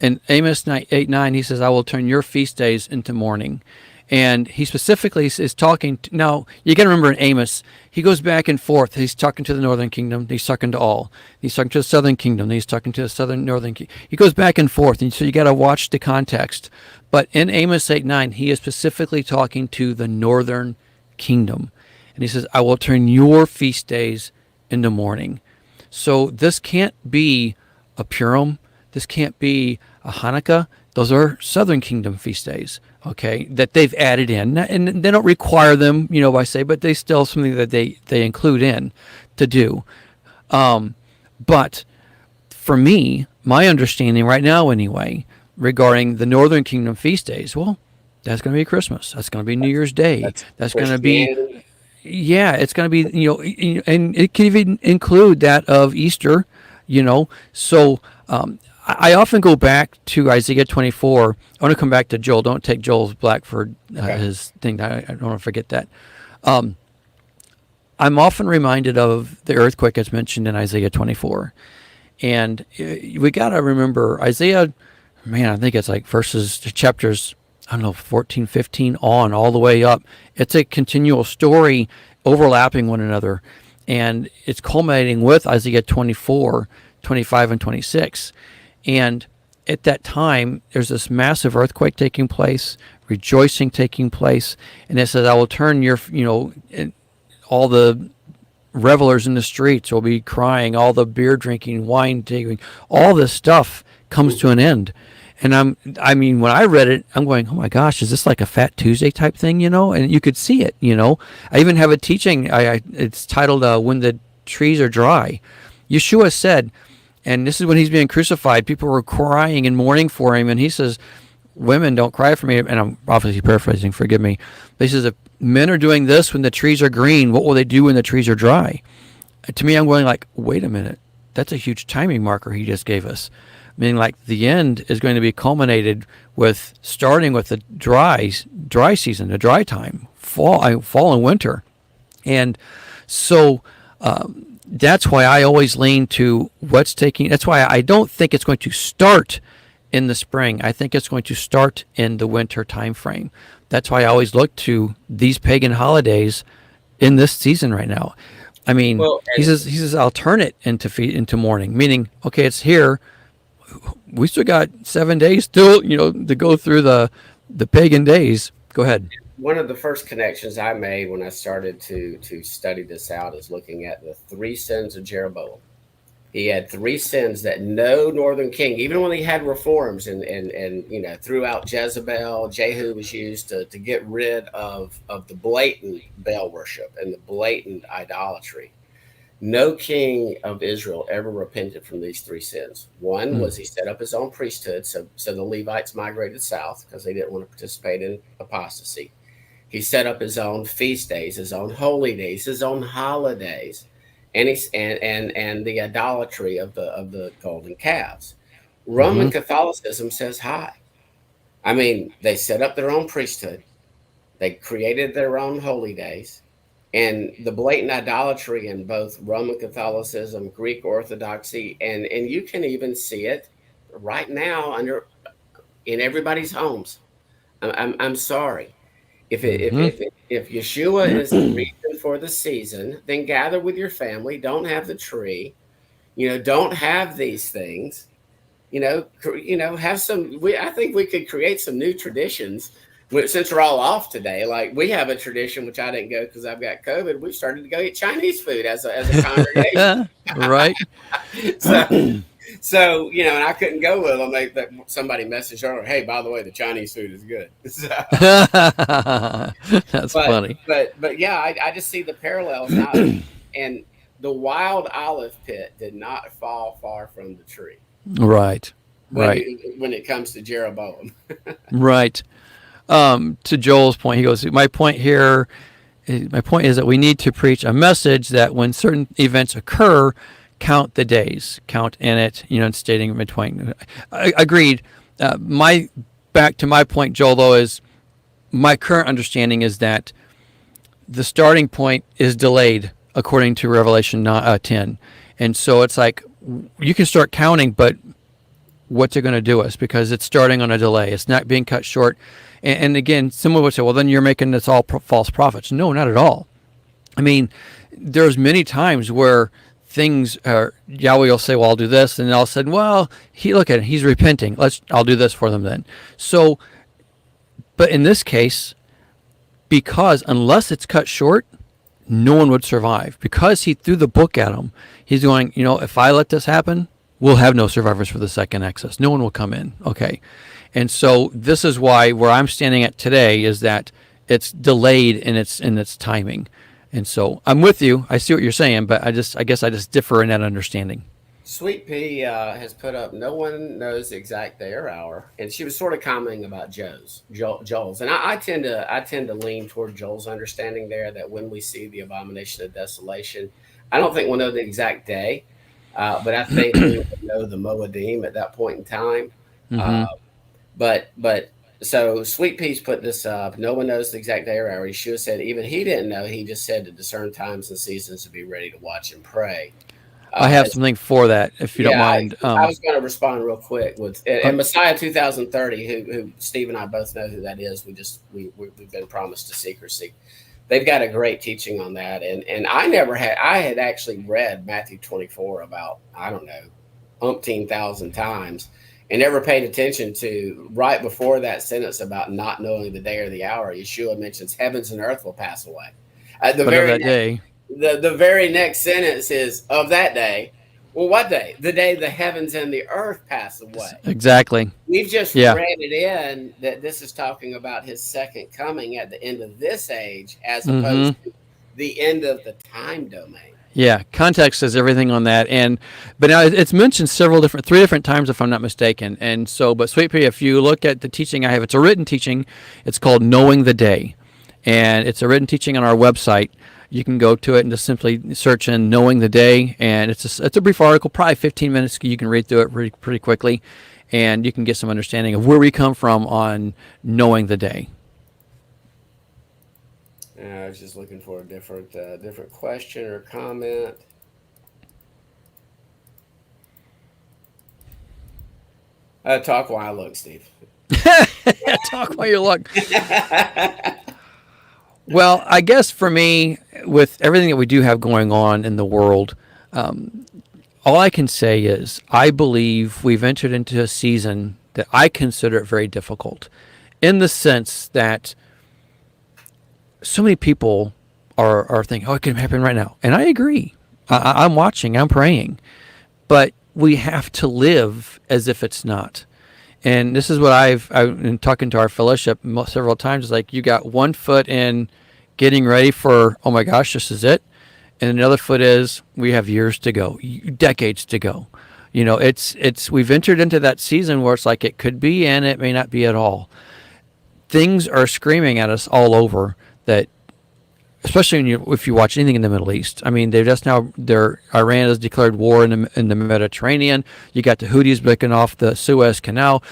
And Amos 8:9, he says, "I will turn your feast days into mourning." And he specifically is talking. Now you got to remember in Amos, he goes back and forth. He's talking to the northern kingdom. He's talking to all. He's talking to the southern kingdom. He's talking to the southern northern. He goes back and forth, and so you got to watch the context. But in Amos 8:9, he is specifically talking to the northern kingdom, and he says, "I will turn your feast days into mourning." So this can't be a Purim. This can't be a Hanukkah. Those are Southern Kingdom feast days, okay, that they've added in. And they don't require them, by say, but they still something that they include in to do. But for me, my understanding right now anyway, regarding the Northern Kingdom feast days, well, that's going to be Christmas. That's going to be New Year's Day. That's going to be, yeah, it's going to be, and it can even include that of Easter, So I often go back to Isaiah 24. I want to come back to Joel. Don't take Joel's black for his thing. I don't want to forget that. I'm often reminded of the earthquake that's mentioned in Isaiah 24. And we got to remember Isaiah, man, I think it's like chapters, 14, 15 on all the way up. It's a continual story overlapping one another. And it's culminating with Isaiah 24, 25, and 26. And at that time, there's this massive earthquake taking place, rejoicing taking place. And it says, I will turn your, all the revelers in the streets will be crying, all the beer drinking, wine taking, all this stuff comes to an end. And when I read it, I'm going, oh my gosh, is this like a Fat Tuesday type thing, And you could see it, I even have a teaching, it's titled, When the Trees Are Dry. Yeshua said, and this is when he's being crucified, people were crying and mourning for him. And he says, women, don't cry for me. And I'm obviously paraphrasing, forgive me. But he says, if men are doing this when the trees are green, what will they do when the trees are dry? To me, I'm going like, wait a minute. That's a huge timing marker he just gave us. Meaning like the end is going to be culminated with starting with the dry season, the dry time, fall and winter. And so, that's why I always lean to that's why I don't think it's going to start in the spring. I think it's going to start in the winter time frame. That's why I always look to these pagan holidays in this season right now. He says I'll turn it into mourning, meaning, okay, it's here. We still got 7 days still, to go through the pagan days. Go ahead. One of the first connections I made when I started to study this out is looking at the 3 sins of Jeroboam. He had 3 sins that no northern king, even when he had reforms and throughout Jezebel, Jehu was used to get rid of the blatant Baal worship and the blatant idolatry. No king of Israel ever repented from these 3 sins. One was he set up his own priesthood, so the Levites migrated south because they didn't want to participate in apostasy. He set up his own feast days, his own holy days, his own holidays, and the idolatry of the golden calves. Roman Catholicism says hi. They set up their own priesthood. They created their own holy days. And the blatant idolatry in both Roman Catholicism, Greek Orthodoxy, and you can even see it right now in everybody's homes. I'm sorry. If Yeshua is the reason for the season, then gather with your family. Don't have the tree. Don't have these things. Have some. I think we could create some new traditions. Since we're all off today, like we have a tradition, which I didn't go because I've got COVID. We started to go eat Chinese food as a congregation, right? So and I couldn't go with them. Somebody messaged her, "Hey, by the way, the Chinese food is good." That's funny. But yeah, I just see the parallels now, the wild olive pit did not fall far from the tree Right. Right. when it comes to Jeroboam. Right. To Joel's point, he goes, my point is that we need to preach a message that when certain events occur, count the days, count in it, and stating in between. Agreed. Back to my point, Joel, though, is my current understanding is that the starting point is delayed according to Revelation 10. And so it's like you can start counting, but what's it going to do us? Because it's starting on a delay. It's not being cut short. And again, someone would say, well, then you're making this all false prophets. No, not at all. I mean, there's many times where things are, Yahweh will say, well, I'll do this. And all of a sudden, well, look at it. He's repenting. I'll do this for them then. So, but in this case, because unless it's cut short, no one would survive. Because he threw the book at them, he's going, if I let this happen, we'll have no survivors for the second Exodus. No one will come in. Okay. And so this is why where I'm standing at today is that it's delayed in its timing. And so I'm with you. I see what you're saying, but I guess I just differ in that understanding. Sweet Pea has put up, no one knows the exact day or hour, and she was sort of commenting about Joel's, and I tend to lean toward Joel's understanding there that when we see the abomination of desolation, I don't think we'll know the exact day, but I think we'll know the Moedim at that point in time. Mm-hmm. But so Sweet Pea's put this up. No one knows the exact day or hour. Yeshua said even he didn't know. He just said to discern times and seasons to be ready to watch and pray. I have something for that, if you don't mind. I was going to respond real quick with and Messiah 2030, who Steve and I both know who that is. We've been promised to secrecy. They've got a great teaching on that, and I had actually read Matthew 24 about, I don't know, umpteen thousand times, and never paid attention to right before that sentence about not knowing the day or the hour. Yeshua mentions heavens and earth will pass away. The very next sentence is of that day. Well, what day? The day the heavens and the earth pass away. Exactly. We've just read it in that this is talking about his second coming at the end of this age, as opposed to the end of the time domain. Yeah, context says everything on that, but now it's mentioned three different times if I'm not mistaken. And so, but Sweet Pea, if you look at the teaching I have, it's a written teaching. It's called Knowing the Day, and it's a written teaching on our website. You can go to it and just simply search in Knowing the Day, and it's a brief article, probably 15 minutes. You can read through it pretty quickly, and you can get some understanding of where we come from on Knowing the Day. I was just looking for a different question or comment. Talk while I look, Steve. Talk while you look. Well, I guess for me, with everything that we do have going on in the world, all I can say is I believe we've entered into a season that I consider it very difficult, in the sense that so many people are thinking, oh, it could happen right now. And I agree. I'm watching, I'm praying. But we have to live as if it's not. And this is what I've been talking to our fellowship several times. It's like you got one foot in getting ready for, oh my gosh, this is it. And another foot is we have years to go, decades to go. We've entered into that season where it's like it could be and it may not be at all. Things are screaming at us all over that, especially if you watch anything in the Middle East. I mean, Iran has declared war in the Mediterranean. You got the Houthis breaking off the Suez Canal.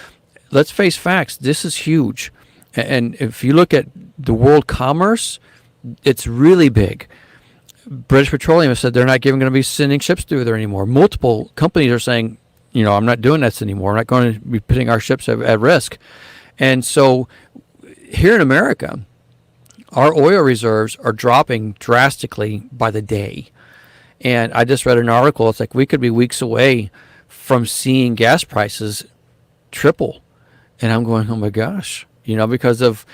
Let's face facts. This is huge. And if you look at the world commerce, it's really big. British Petroleum has said they're not going to be sending ships through there anymore. Multiple companies are saying, I'm not doing this anymore. I'm not going to be putting our ships at risk. And so here in America, our oil reserves are dropping drastically by the day. And I just read an article. It's like we could be weeks away from seeing gas prices triple. And I'm going, oh my gosh, because of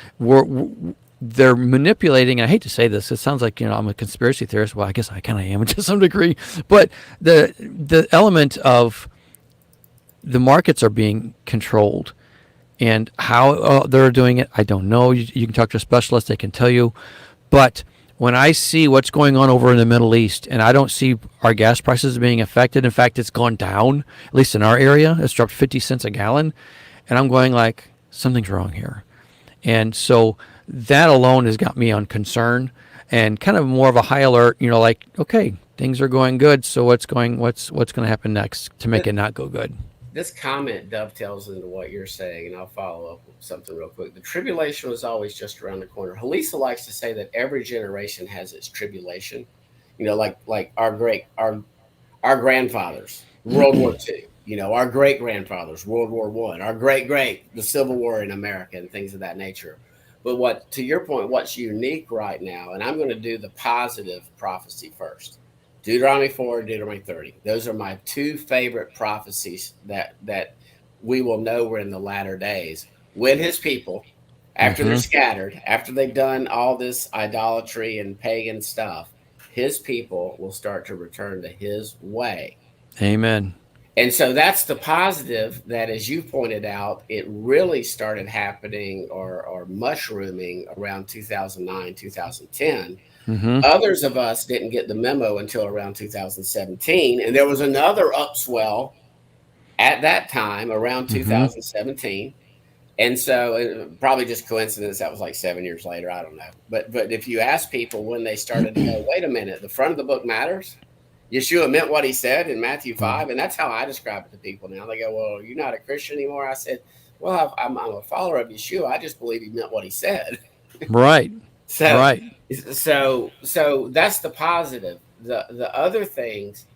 they're manipulating. And I hate to say this. It sounds like, I'm a conspiracy theorist. Well, I guess I kind of am to some degree. But the element of the markets are being controlled. And how they're doing it, I don't know. You can talk to a specialist; they can tell you. But when I see what's going on over in the Middle East, and I don't see our gas prices being affected. In fact, it's gone down, at least in our area. It's dropped 50 cents a gallon. And I'm going like, something's wrong here. And so that alone has got me on concern and kind of more of a high alert, like, okay, things are going good. So what's going to happen next to make it not go good? This comment dovetails into what you're saying, and I'll follow up with something real quick. The tribulation was always just around the corner. Halisa likes to say that every generation has its tribulation. Like our grandfathers, World War II. Our great grandfathers, World War I. Our great, the Civil War in America, and things of that nature. But what, to your point, what's unique right now, and I'm going to do the positive prophecy first. Deuteronomy 4, Deuteronomy 30. Those are my two favorite prophecies that we will know we're in the latter days. When his people, after they're scattered, after they've done all this idolatry and pagan stuff, his people will start to return to his way. Amen. And so that's the positive that, as you pointed out, it really started happening or mushrooming around 2009, 2010. Others of us didn't get the memo until around 2017. And there was another upswell at that time around 2017. And so probably just coincidence that was like 7 years later. I don't know. But if you ask people when they started to go, wait a minute, the front of the book matters. Yeshua meant what he said in Matthew 5. And that's how I describe it to people now. They go, well, you're not a Christian anymore. I said, well, I'm a follower of Yeshua. I just believe he meant what he said. Right. So, right. so that's the positive. The other things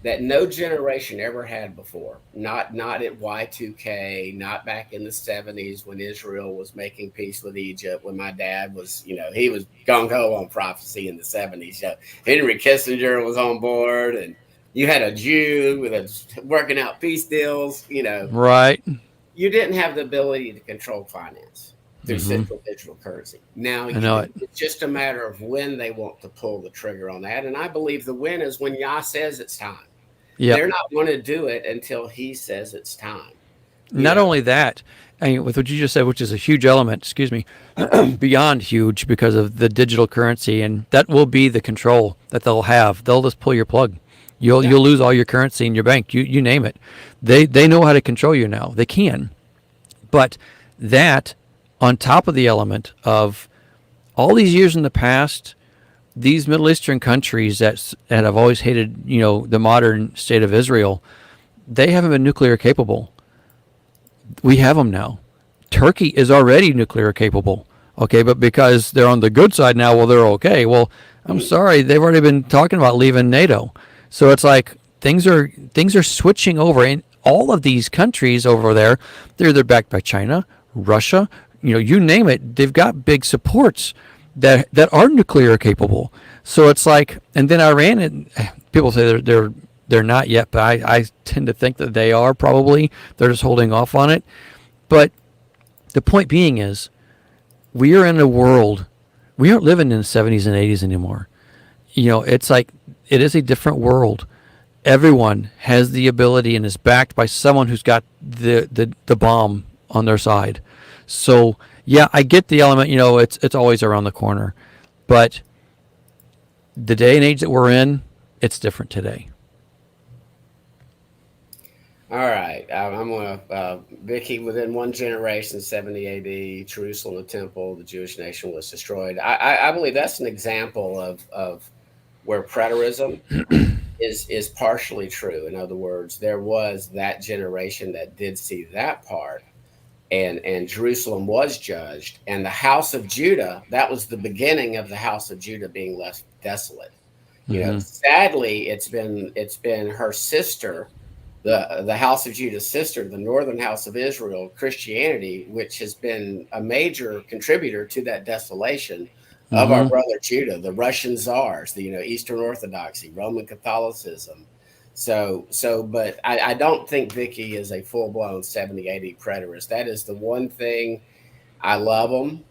that no generation ever had before, not at Y2K, not back in the 70s when Israel was making peace with Egypt, when my dad was, he was gung-ho on prophecy in the 70s. So Henry Kissinger was on board, and you had a Jew working out peace deals, Right. You didn't have the ability to control finance through central digital currency. Now it's just a matter of when they want to pull the trigger on that. And I believe the win is when Yah says it's time. Yep. They're not going to do it until he says it's time. Not only that, with what you just said, which is a huge element, beyond huge because of the digital currency, and that will be the control that they'll have. They'll just pull your plug. You'll lose all your currency in your bank. You name it. They know how to control you now. They can. But that, on top of the element of all these years in the past, these Middle Eastern countries that have always hated, the modern state of Israel, they haven't been nuclear capable. We have them now. Turkey is already nuclear capable. Okay, but because they're on the good side now, well, they're okay. Well, I'm sorry, they've already been talking about leaving NATO. So it's like things are switching over, and all of these countries over there, they're either backed by China, Russia, you name it. They've got big supports that are nuclear capable. So it's like, and then Iran, and people say they're not yet, but I tend to think that they are probably. They're just holding off on it. But the point being is, we are in a world, we aren't living in the 70s and 80s anymore. It's like, it is a different world. Everyone has the ability and is backed by someone who's got the bomb on their side. So yeah, I get the element, it's always around the corner. But the day and age that we're in, it's different today. All right. I'm going to, Vicky, within one generation, 70 AD, Jerusalem, the temple, the Jewish nation was destroyed. I believe that's an example of where preterism is partially true. In other words, there was that generation that did see that part. And Jerusalem was judged, and the house of Judah, that was the beginning of the house of Judah being left desolate. Sadly, it's been her sister, the house of Judah's sister, the northern house of Israel, Christianity, which has been a major contributor to that desolation of our brother Judah, the Russian czars, the Eastern Orthodoxy, Roman Catholicism. But I don't think Vicky is a full-blown 70, 80 preterist. That is the one thing. I love them,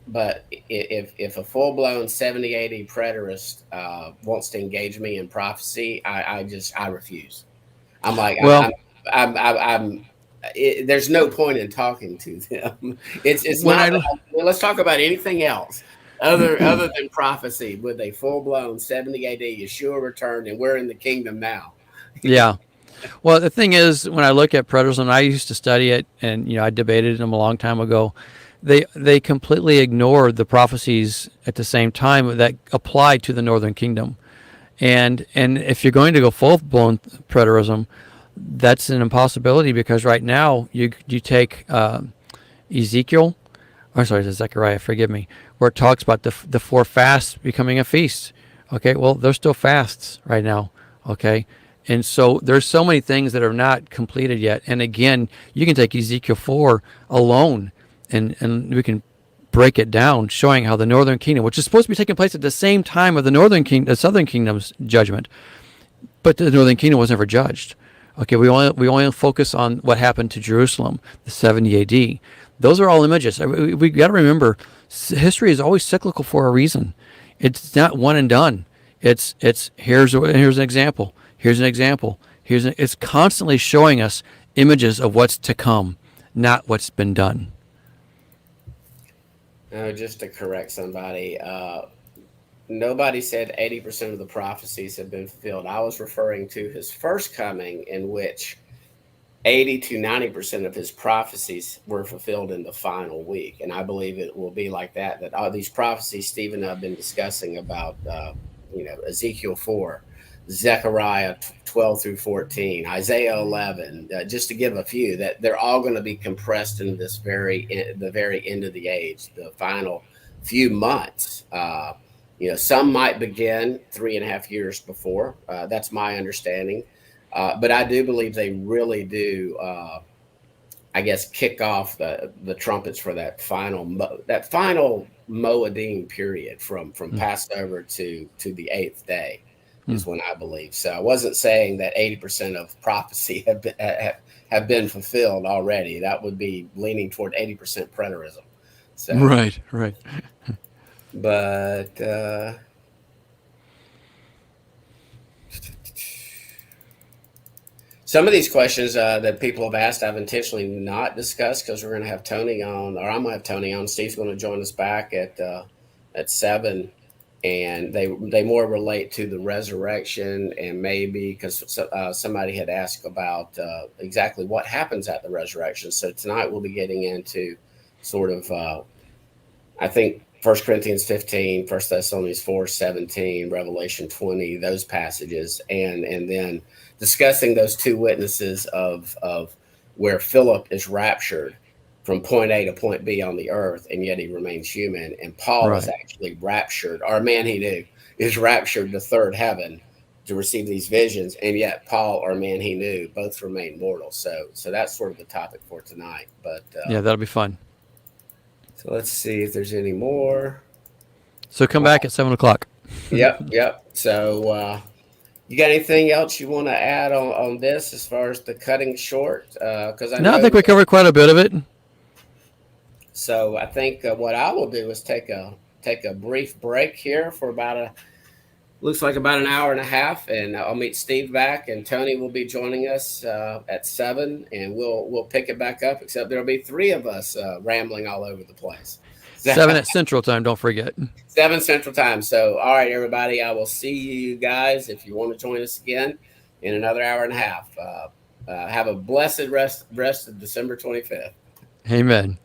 but if a full-blown 70, 80 preterist wants to engage me in prophecy, I refuse. I'm like, well, there's no point in talking to them. It's not. Let's talk about anything else. other than prophecy, with a full blown 70 AD, Yeshua returned, and we're in the kingdom now. Yeah. Well, the thing is, when I look at preterism, I used to study it, and I debated them a long time ago. They completely ignored the prophecies at the same time that apply to the northern kingdom, and if you're going to go full blown preterism, that's an impossibility because right now you take Ezekiel, or sorry, it's Zechariah, forgive me, where it talks about the four fasts becoming a feast. Okay, well, they're still fasts right now. Okay, and so there's so many things that are not completed yet. And again, you can take Ezekiel 4 alone, and we can break it down, showing how the northern kingdom, which is supposed to be taking place at the same time of the southern kingdom's judgment, but the northern kingdom was never judged. Okay, we only focus on what happened to Jerusalem, the 70 A.D. Those are all images. We got to remember, history is always cyclical for a reason. It's not one and done. It's here's an example. Here's an example. It's constantly showing us images of what's to come, not what's been done. Just to correct somebody, nobody said 80% of the prophecies have been fulfilled. I was referring to his first coming, in which 80 to 90% of his prophecies were fulfilled in the final week. And I believe it will be like that all these prophecies Stephen and I have been discussing about, Ezekiel 4, Zechariah 12 through 14, Isaiah 11, just to give a few, that they're all going to be compressed into the very end of the age, the final few months. Some might begin 3.5 years before. That's my understanding. But I do believe they really do, I guess, kick off the trumpets for that final Moedim period from Passover to the eighth day is when I believe. So I wasn't saying that 80% of prophecy have been fulfilled already. That would be leaning toward 80% preterism. So Right. but some of these questions that people have asked, I've intentionally not discussed because we're going to have Tony on, or I'm going to have Tony on. Steve's going to join us back at 7, and they more relate to the resurrection, and maybe because somebody had asked about exactly what happens at the resurrection. So tonight we'll be getting into sort of, I think, 1 Corinthians 15, 1 Thessalonians 4, 17, Revelation 20, those passages, and then discussing those two witnesses of where Philip is raptured from point A to point B on the earth, and yet he remains human. And Paul is actually raptured, or a man he knew, is raptured to third heaven to receive these visions, and yet Paul, or a man he knew, both remain mortal. So that's sort of the topic for tonight. But Yeah, that'll be fun. So let's see if there's any more. So come back at 7:00. Yep. So you got anything else you want to add on this as far as the cutting short? Because I think we covered quite a bit of it. So I think what I will do is take a brief break here for looks like about an hour and a half, and I'll meet Steve back, and Tony will be joining us at 7, and we'll pick it back up. Except there'll be 3 of us rambling all over the place. 7 at Central Time, don't forget. 7 Central Time. So, all right, everybody, I will see you guys if you want to join us again in another hour and a half. Have a blessed rest of December 25th. Amen.